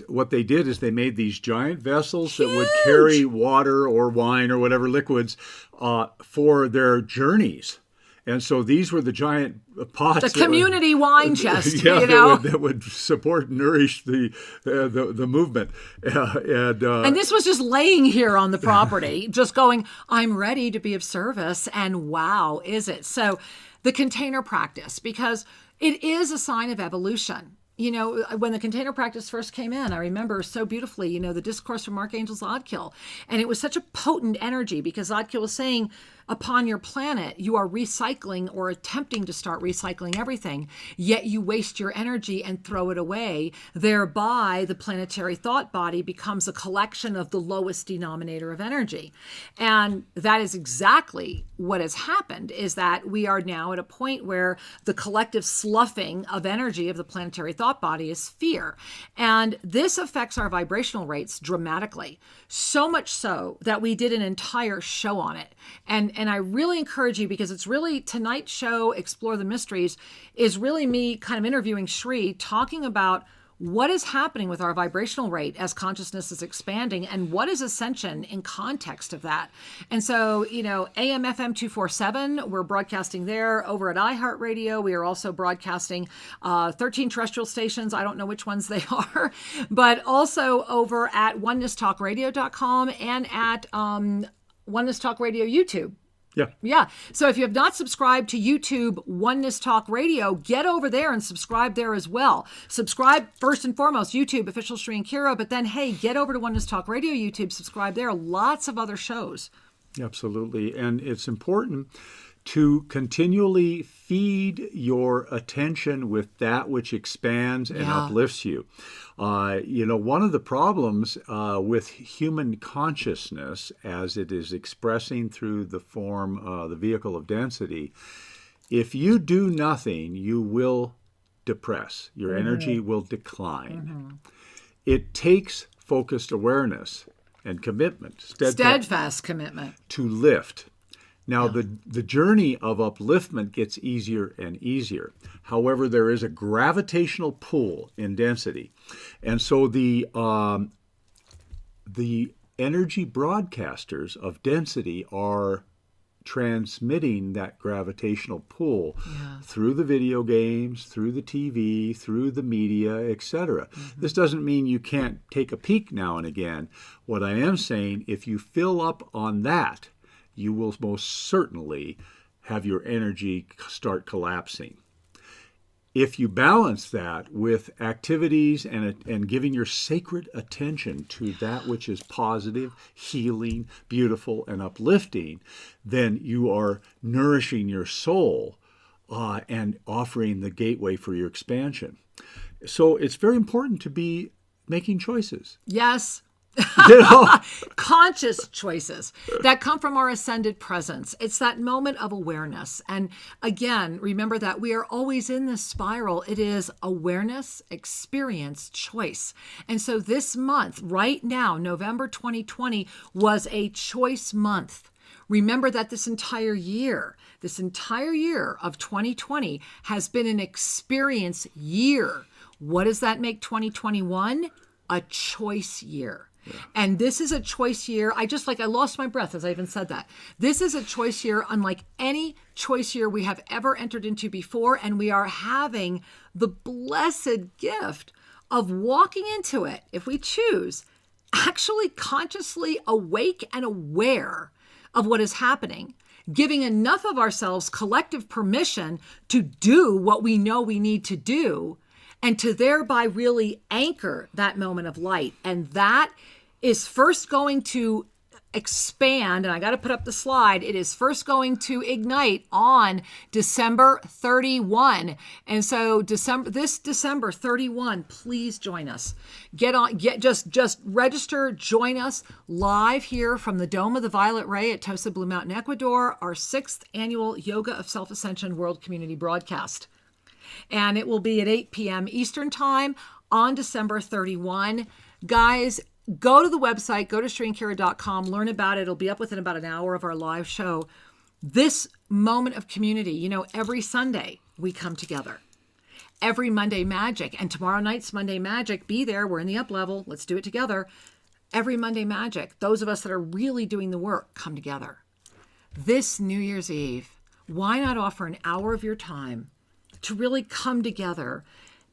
What they did is they made these giant vessels that would carry water or wine or whatever liquids for their journees. And so these were the giant pots. The community wine chest, that would support and nourish the movement. And this was just laying here on the property, just going, I'm ready to be of service. And wow, is it? So the container practice, because it is a sign of evolution. When the container practice first came in, I remember so beautifully, the discourse from Archangel Zadkiel. And it was such a potent energy, because Zadkiel was saying, upon your planet, you are recycling or attempting to start recycling everything, yet you waste your energy and throw it away. Thereby, the planetary thought body becomes a collection of the lowest denominator of energy. And that is exactly what has happened, is that we are now at a point where the collective sloughing of energy of the planetary thought body is fear. And this affects our vibrational rates dramatically, so much so that we did an entire show on it. And I really encourage you, because it's really, tonight's show, Explore the Mysteries, is really me kind of interviewing Shri, talking about what is happening with our vibrational rate as consciousness is expanding, and what is ascension in context of that. And so, AM, FM 247, we're broadcasting there. Over at iHeartRadio, we are also broadcasting 13 terrestrial stations. I don't know which ones they are, but also over at onenesstalkradio.com and at Oneness Talk Radio YouTube. Yeah. So if you have not subscribed to YouTube Oneness Talk Radio, get over there and subscribe there as well. Subscribe first and foremost, YouTube, official Shri and Kira, but then, hey, get over to Oneness Talk Radio YouTube, subscribe there. Lots of other shows. Absolutely. And it's important to continually feed your attention with that which expands and uplifts you. One of the problems with human consciousness, as it is expressing through the form, the vehicle of density, if you do nothing, you will depress. Your energy will decline. It takes focused awareness and commitment, steadfast commitment, to lift. Now, the journey of upliftment gets easier and easier. However, there is a gravitational pull in density. And so the energy broadcasters of density are transmitting that gravitational pull through the video games, through the TV, through the media, etc. This doesn't mean you can't take a peek now and again. What I am saying, if you fill up on that, you will most certainly have your energy start collapsing. If you balance that with activities and giving your sacred attention to that which is positive, healing, beautiful, and uplifting, then you are nourishing your soul and offering the gateway for your expansion. So it's very important to be making choices. Yes. You know? Conscious choices that come from our ascended presence. It's that moment of awareness. And again, remember that we are always in this spiral. It is awareness, experience, choice. And so this month, right now, November 2020, was a choice month. Remember that this entire year of 2020 has been an experience year. What does that make 2021? A choice year. And this is a choice year. I lost my breath as I even said that. This is a choice year unlike any choice year we have ever entered into before. And we are having the blessed gift of walking into it, if we choose, actually consciously awake and aware of what is happening, giving enough of ourselves collective permission to do what we know we need to do, and to thereby really anchor that moment of light. And that is first going to expand, and I got to put up the slide. It is first going to ignite on December 31. And so this December 31, please join us. Just register, join us live here from the Dome of the Violet Ray at TOSA Blue Mountain, Ecuador, our 6th annual Yoga of Self-Ascension World Community broadcast. And it will be at 8 p.m. Eastern Time on December 31. Guys, go to the website, go to ShriNkira.com, learn about it. It'll be up within about an hour of our live show. This moment of community, every Sunday we come together. Every Monday Magic, and tomorrow night's Monday Magic, be there. We're in the up level. Let's do it together. Every Monday Magic, those of us that are really doing the work come together. This New Year's Eve, why not offer an hour of your time to really come together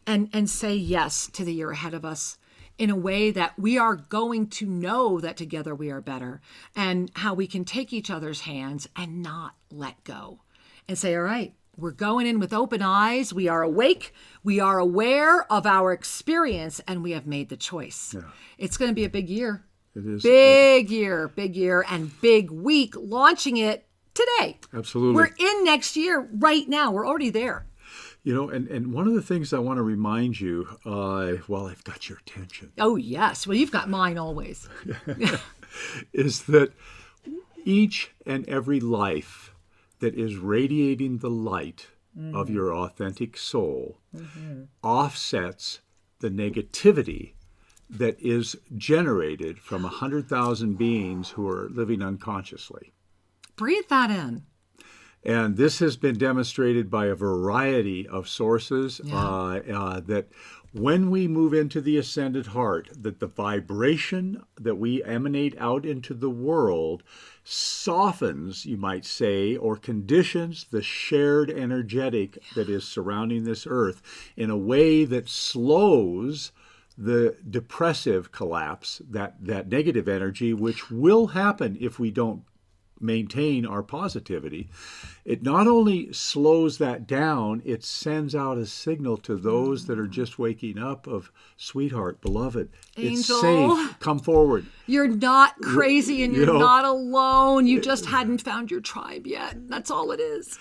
and say yes to the year ahead of us in a way that we are going to know that together we are better, and how we can take each other's hands and not let go and say, all right, we're going in with open eyes. We are awake. We are aware of our experience, and we have made the choice. Yeah. It's going to be a big year. It is. Big year, and big week, launching it today. Absolutely. We're in next year right now. We're already there. And one of the things I want to remind you, while I've got your attention. Oh, yes. Well, you've got mine always. Is that each and every life that is radiating the light of your authentic soul offsets the negativity that is generated from 100,000 beings who are living unconsciously. Breathe that in. And this has been demonstrated by a variety of sources, that when we move into the ascended heart, that the vibration that we emanate out into the world softens, you might say, or conditions the shared energetic that is surrounding this earth in a way that slows the depressive collapse, that negative energy, which will happen if we don't maintain our positivity. It not only slows that down, it sends out a signal to those that are just waking up of, sweetheart, beloved, Angel, it's safe, come forward. You're not crazy and you're not alone. You just hadn't found your tribe yet. That's all it is.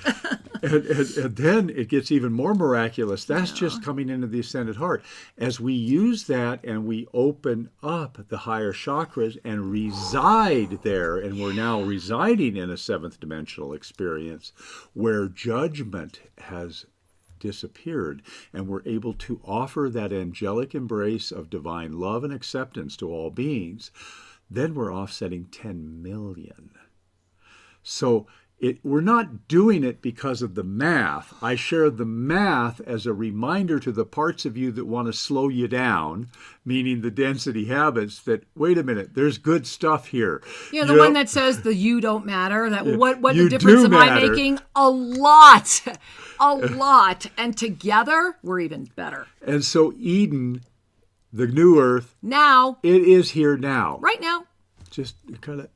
and then it gets even more miraculous. That's just coming into the ascended heart. As we use that and we open up the higher chakras and reside there, and we're now residing in a 7th dimensional experience where judgment has disappeared, and we're able to offer that angelic embrace of divine love and acceptance to all beings, then we're offsetting 10 million. So we're not doing it because of the math. I share the math as a reminder to the parts of you that want to slow you down, meaning the density habits, that, wait a minute, there's good stuff here. You know, the one that says the you don't matter, that what the You difference do am I matter. making? A lot. A lot. And together, we're even better. And so Eden, the new earth, Now. it is here now. Right now. Just kind of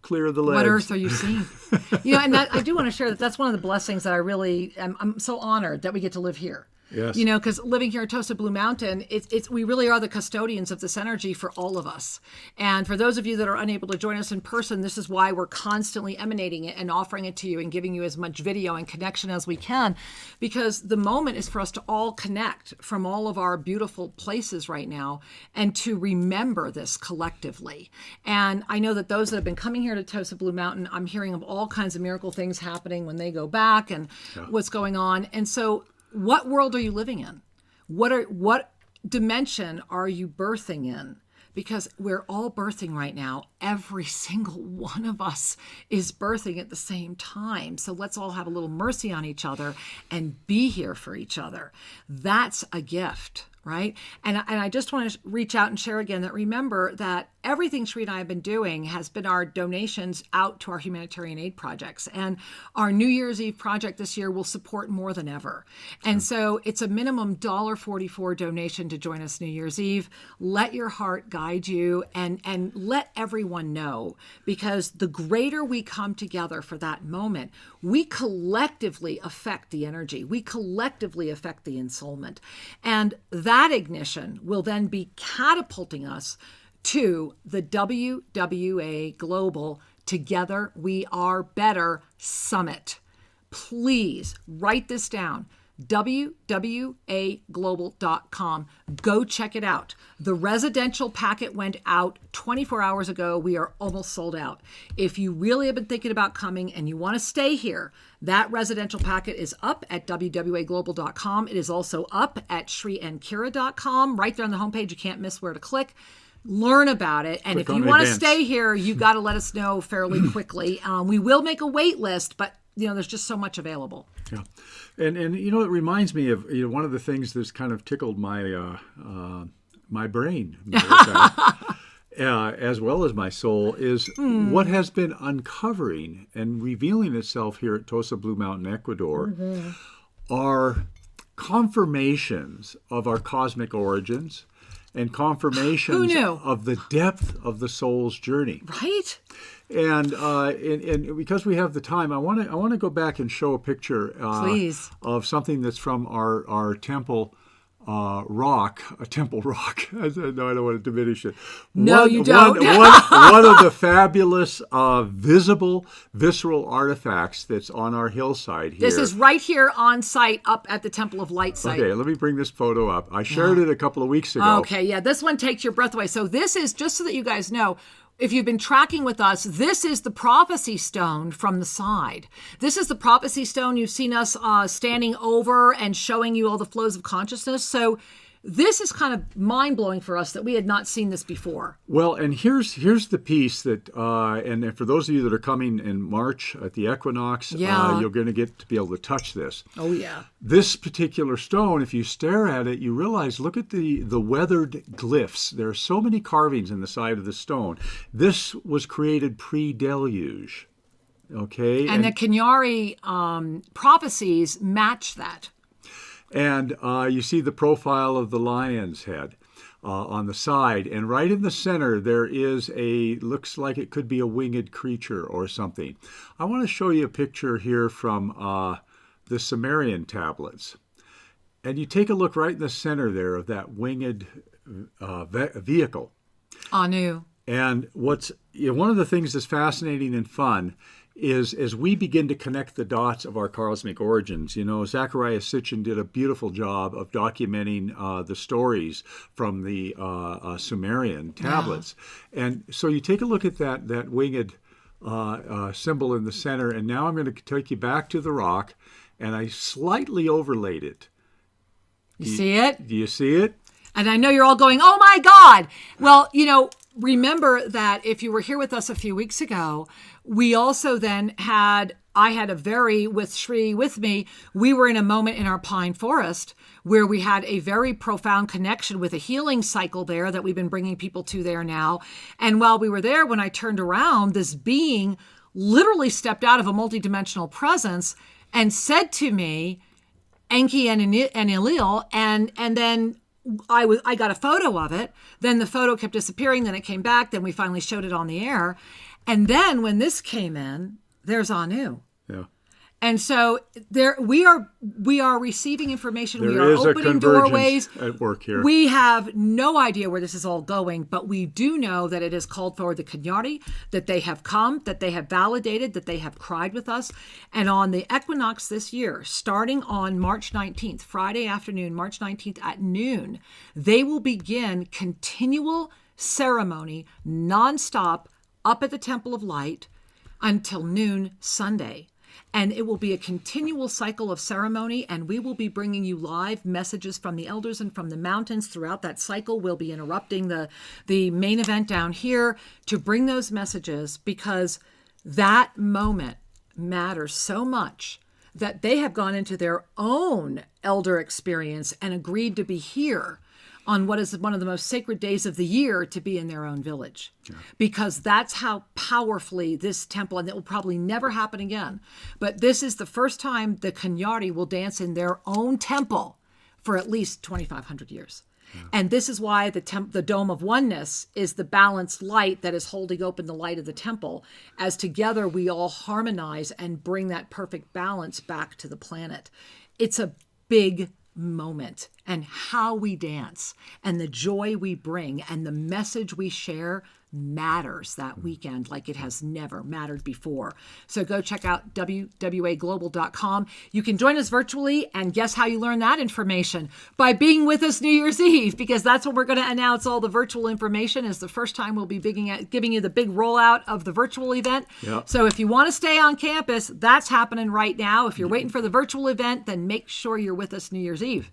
clear the legs. What earth are you seeing? You know, and that I do want to share that that's one of the blessings that I really I'm so honored that we get to live here. Yes. You know, because living here at TOSA Blue Mountain, it's we really are the custodians of this energy for all of us. And for those of you that are unable to join us in person, this is why we're constantly emanating it and offering it to you and giving you as much video and connection as we can, because the moment is for us to all connect from all of our beautiful places right now and to remember this collectively. And I know that those that have been coming here to TOSA Blue Mountain, I'm hearing of all kinds of miracle things happening when they go back and what's going on. And so what world are you living in? What dimension are you birthing in? Because we're all birthing right now. Every single one of us is birthing at the same time. So let's all have a little mercy on each other and be here for each other. That's a gift, right? And I just want to reach out and share again that remember that everything Sri and I have been doing has been our donations out to our humanitarian aid projects. And our New Year's Eve project this year will support more than ever. And so it's a minimum $1.44 donation to join us New Year's Eve. Let your heart guide you and let everyone know, because the greater we come together for that moment, we collectively affect the energy. We collectively affect the ensoulment. And that ignition will then be catapulting us to the WWA Global Together We Are Better Summit. Please write this down. WWAglobal.com. Go check it out. The residential packet went out 24 hours ago. We are almost sold out. If you really have been thinking about coming and you want to stay here, that residential packet is up at WWAglobal.com. It is also up at ShriandKira.com. Right there on the homepage, you can't miss where to click. Learn about it. And if you want to stay here, you've got to let us know fairly quickly. We will make a wait list, but there's just so much available. Yeah. And it reminds me of one of the things that's kind of tickled my my brain, as well as my soul, is what has been uncovering and revealing itself here at TOSA Blue Mountain, Ecuador, are confirmations of our cosmic origins and confirmations of the depth of the soul's journey. Right? And because we have the time, I want to go back and show a picture of something that's from our temple rock. A temple rock. No, I don't want to diminish it. No, you don't. One of the fabulous visibble, visceral artifacts that's on our hillside here. This is right here on site up at the Temple of Light site. Okay, let me bring this photo up. I shared it a couple of weeks ago. Okay, yeah, this one takes your breath away. So this is, just so that you guys know, if you've been tracking with us, this is the prophecy stone from the side. This is the prophecy stone you've seen us standing over and showing you all the flows of consciousness. So this is kind of mind-blowing for us that we had not seen this before. Well, and here's the piece that, and for those of you that are coming in March at the equinox, you're going to get to be able to touch this. Oh, yeah. This particular stone, if you stare at it, you realize, look at the weathered glyphs. There are so many carvings in the side of the stone. This was created pre-deluge, okay? And the Kenyari prophecies match that. And you see the profile of the lion's head on the side. And right in the center, there is looks like it could be a winged creature or something. I want to show you a picture here from the Sumerian Tablets. And you take a look right in the center there of that winged vehicle. Anu. And one of the things that's fascinating and fun is as we begin to connect the dots of our cosmic origins. Zachariah Sitchin did a beautiful job of documenting the stories from the Sumerian Tablets. Yeah. And so you take a look at that winged symbol in the center, and now I'm going to take you back to the rock, and I slightly overlaid it. You see it? Do you see it? And I know you're all going, oh my God. Well, remember that if you were here with us a few weeks ago, we also then had I had with Shri with me, we were in a moment in our pine forest where we had a very profound connection with a healing cycle there that we've been bringing people to there now. And while we were there, when I turned around, this being literally stepped out of a multidimensional presence and said to me, Enki and Elil, and then I got a photo of it. Then the photo kept disappearing. Then it came back. Then we finally showed it on the air. And then when this came in, there's Anu. Yeah. And so there we are receiving information. There we are is opening a convergence doorways at work here. We have no idea where this is all going, but we do know that it has called forward the Kathari, that they have come, that they have validated, that they have cried with us. And on the equinox this year, starting on March 19th, Friday afternoon, March 19th at noon, they will begin continual ceremony, nonstop, up at the Temple of Light until noon Sunday. And it will be a continual cycle of ceremony, and we will be bringing you live messages from the elders and from the mountains throughout that cycle. We'll be interrupting the main event down here to bring those messages, because that moment matters so much that they have gone into their own elder experience and agreed to be here on what is one of the most sacred days of the year to be in their own village. Yeah. Because that's how powerfully this temple, and it will probably never happen again, but this is the first time the Kathari will dance in their own temple for at least 2,500 years. Yeah. And this is why the Dome of Oneness is the balanced light that is holding open the light of the temple, as together we all harmonize and bring that perfect balance back to the planet. It's a big moment, and how we dance and the joy we bring and the message we share matters that weekend like it has never mattered before. So go check out WWAglobal.com. You can join us virtually, and guess how you learn that information? By being with us New Year's Eve, because that's when we're going to announce all the virtual information. Is the first time we'll be giving you the big rollout of the virtual event. Yep. So if you want to stay on campus, that's happening right now. If you're waiting for the virtual event, then make sure you're with us New Year's Eve.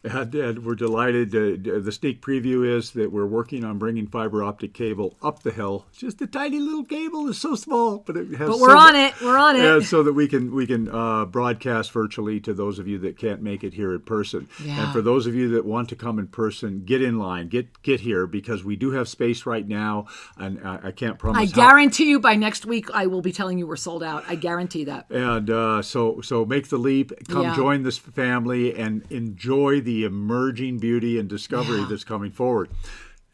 And we're delighted. The sneak preview is that we're working on bringing fiber optic cable up the hill. Just a tiny little cable. It's so small, but it has. But we're on it. We're on it. So that we can broadcast virtually to those of you that can't make it here in person. Yeah. And for those of you that want to come in person, get in line. Get here, because we do have space right now, and I can't promise. I guarantee you by next week I will be telling you we're sold out. I guarantee that. And so make the leap. Come join this family and enjoy the emerging beauty and discovery that's coming forward.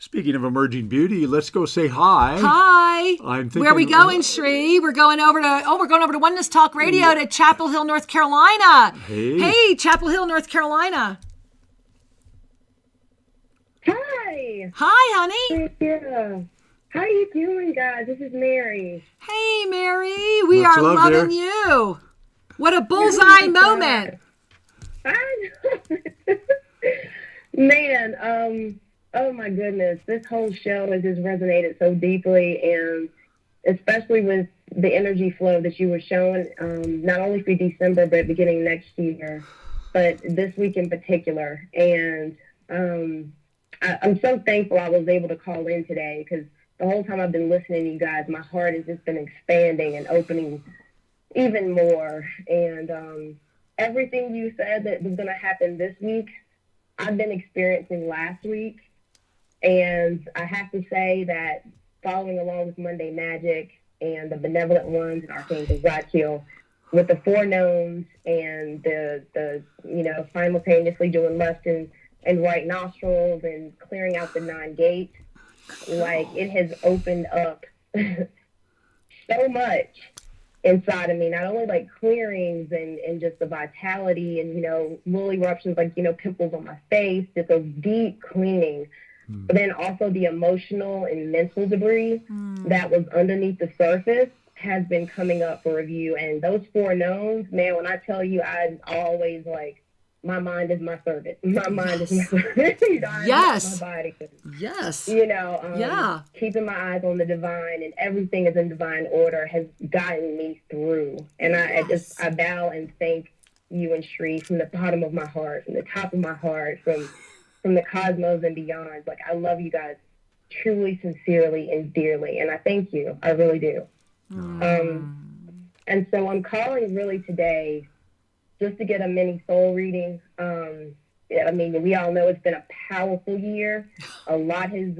Speaking of emerging beauty, let's go say hi. Hi. Where are we going, Shri? We're going over to Oneness Talk Radio to Chapel Hill, North Carolina. Hey, Chapel Hill, North Carolina. Hi. Hi, honey. Yeah. How are you doing, guys? This is Mary. Hey, Mary. We are loving you. What a bullseye moment. I know. Man, oh my goodness, this whole show has just resonated so deeply, and especially with the energy flow that you were showing, not only for December, but beginning next year, but this week in particular. And I'm so thankful I was able to call in today, because the whole time I've been listening to you guys, my heart has just been expanding and opening even more. And everything you said that was going to happen this week, I've been experiencing last week. And I have to say that following along with Monday Magic and the Benevolent Ones and Archangel Zadkiel, with the four knowns and the simultaneously doing left and right nostrils and clearing out the 9 gates, like, it has opened up so much inside of me, not only like clearings and just the vitality and, little eruptions, like, pimples on my face, just a deep cleaning, but then also the emotional and mental debris that was underneath the surface has been coming up for review. And those four knowns, man, when I tell you, I'm always like, my mind is my servant. My mind is my servant. Yes. My body. Yes. Keeping my eyes on the divine and everything is in divine order has gotten me through. And I bow and thank you and Shri from the bottom of my heart, from the top of my heart, from the cosmos and beyond. Like, I love you guys truly, sincerely, and dearly. And I thank you. I really do. And so I'm calling really today just to get a mini soul reading. I mean, we all know it's been a powerful year. A lot has,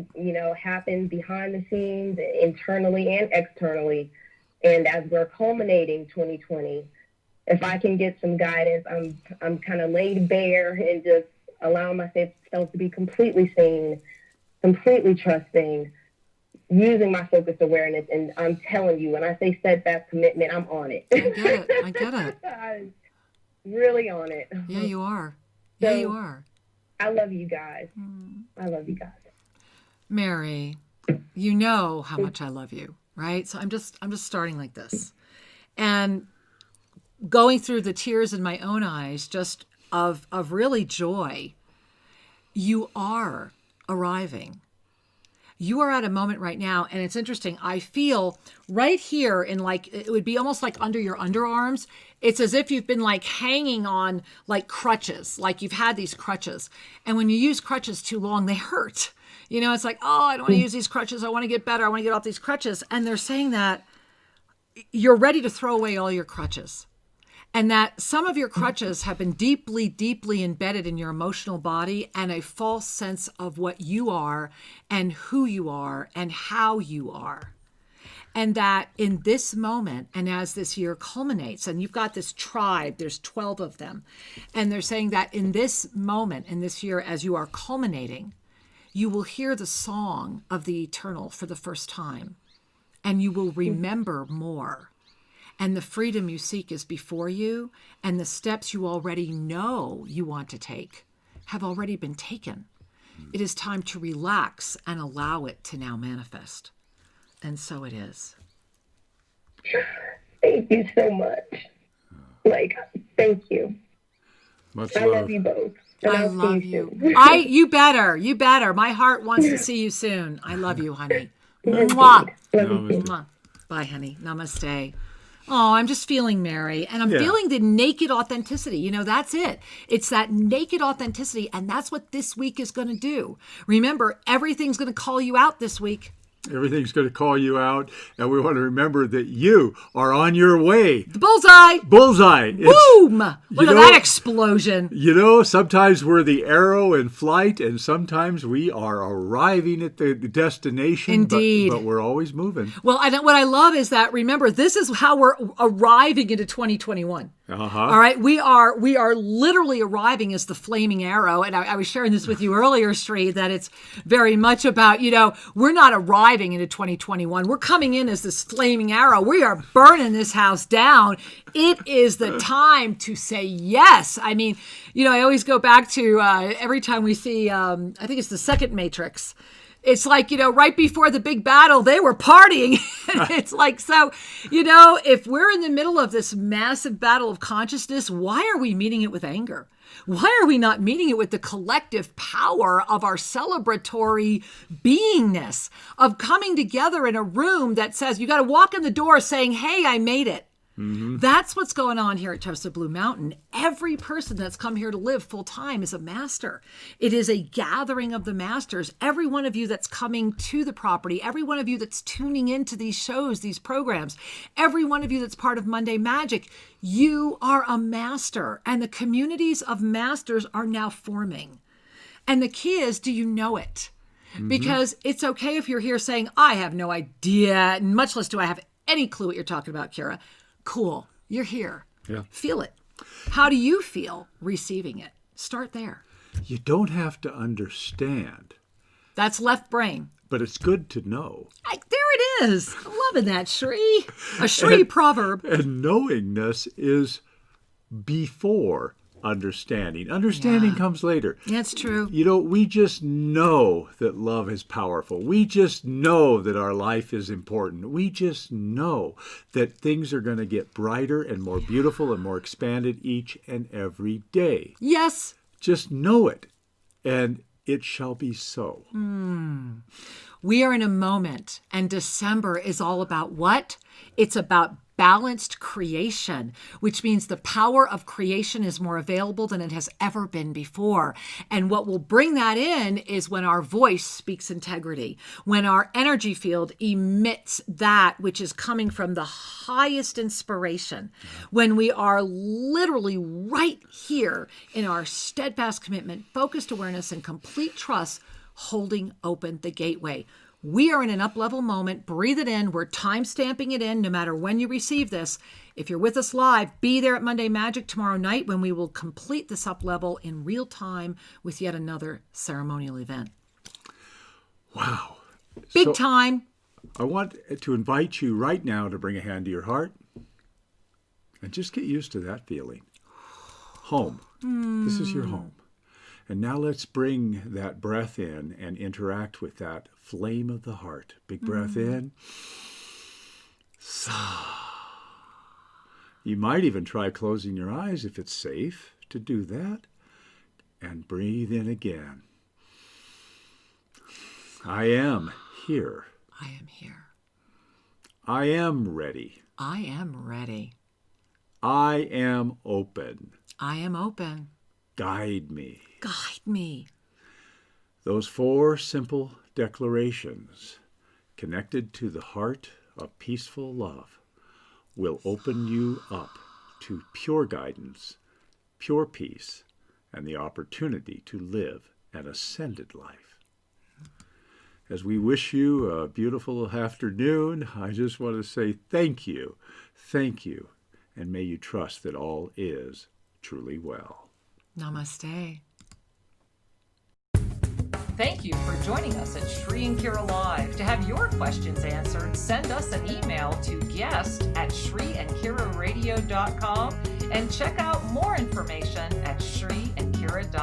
happened behind the scenes, internally and externally. And as we're culminating 2020, if I can get some guidance, I'm kind of laid bare and just allowing myself to be completely seen, completely trusting, using my focused awareness. And I'm telling you, when I say steadfast commitment, I'm on it. I get it. I'm really on it. Yeah, you are. Yeah, you are. I love you guys. I love you guys. Mary, you know how much I love you, right? So I'm just starting like this. And going through the tears in my own eyes, just of really joy. You are arriving. You are at a moment right now, and it's interesting. I feel right here in it would be almost like under your underarms. It's as if you've been hanging on crutches, like you've had these crutches. And when you use crutches too long, they hurt. It's like, oh, I don't want to use these crutches. I want to get better. I want to get off these crutches. And they're saying that you're ready to throw away all your crutches. And that some of your crutches have been deeply, deeply embedded in your emotional body and a false sense of what you are and who you are and how you are. And that in this moment, and as this year culminates, and you've got this tribe, there's 12 of them, and they're saying that in this moment, in this year, as you are culminating, you will hear the song of the eternal for the first time, and you will remember more. And the freedom you seek is before you, and the steps you already know you want to take have already been taken. It is time to relax and allow it to now manifest. And so it is. Thank you so much. Thank you. Much I love. love you both. And I I'll see love you. you. You better. My heart wants to see you soon. I love you, honey. Mwah. Mwah. Bye, honey. Namaste. Oh, I'm just feeling Mary, and I'm feeling the naked authenticity. That's it. It's that naked authenticity, and that's what this week is going to do. Remember, everything's going to call you out this week. Everything's going to call you out, and we want to remember that you are on your way. The bullseye. Bullseye. Boom! Look at that explosion. Sometimes we're the arrow in flight, and sometimes we are arriving at the destination. Indeed. But we're always moving. Well, what I love is that, remember, this is how we're arriving into 2021. All right, we are literally arriving as the flaming arrow, and I was sharing this with you earlier, Sri, that it's very much about, we're not arriving into 2021. We're coming in as this flaming arrow. We are burning this house down. It is the time to say yes. I mean, I always go back to every time we see, I think it's the second Matrix. It's like, right before the big battle, they were partying. It's like, so, if we're in the middle of this massive battle of consciousness, why are we meeting it with anger? Why are we not meeting it with the collective power of our celebratory beingness, of coming together in a room that says, you got to walk in the door saying, hey, I made it. Mm-hmm. That's what's going on here at TOSA Blue Mountain. Every person that's come here to live full time is a master. It is a gathering of the masters. Every one of you that's coming to the property, every one of you that's tuning into these shows, these programs, every one of you that's part of Monday Magic, you are a master. And the communities of masters are now forming. And the key is, do you know it? Mm-hmm. Because it's okay if you're here saying, I have no idea, and much less do I have any clue what you're talking about, Kira. Cool. You're here. Yeah. Feel it. How do you feel receiving it? Start there. You don't have to understand. That's left brain. But it's good to know. There it is. I'm loving that, Shri. A Shri proverb. And knowingness is before understanding. Understanding comes later. That's true. We just know that love is powerful. We just know that our life is important. We just know that things are going to get brighter and more beautiful and more expanded each and every day. Yes. Just know it, and it shall be so. We are in a moment, and December is all about what? It's about balanced creation, which means the power of creation is more available than it has ever been before. And what will bring that in is when our voice speaks integrity, when our energy field emits that which is coming from the highest inspiration, when we are literally right here in our steadfast commitment, focused awareness, and complete trust, holding open the gateway. We are in an up-level moment. Breathe it in. We're time-stamping it in no matter when you receive this. If you're with us live, be there at Monday Magic tomorrow night when we will complete this up-level in real time with yet another ceremonial event. Wow. Big time. I want to invite you right now to bring a hand to your heart and just get used to that feeling. Home. This is your home. And now let's bring that breath in and interact with that flame of the heart. Big breath in. You might even try closing your eyes if it's safe to do that. And breathe in again. I am here. I am here. I am ready. I am ready. I am open. I am open. Guide me. Guide me. Those 4 simple declarations connected to the heart of peaceful love will open you up to pure guidance, pure peace, and the opportunity to live an ascended life. As we wish you a beautiful afternoon, I just want to say thank you, and may you trust that all is truly well. Namaste. Thank you for joining us at Shri and Kira Live. To have your questions answered, send us an email to guest@shriandkiraradio.com and check out more information at shriandkira.com.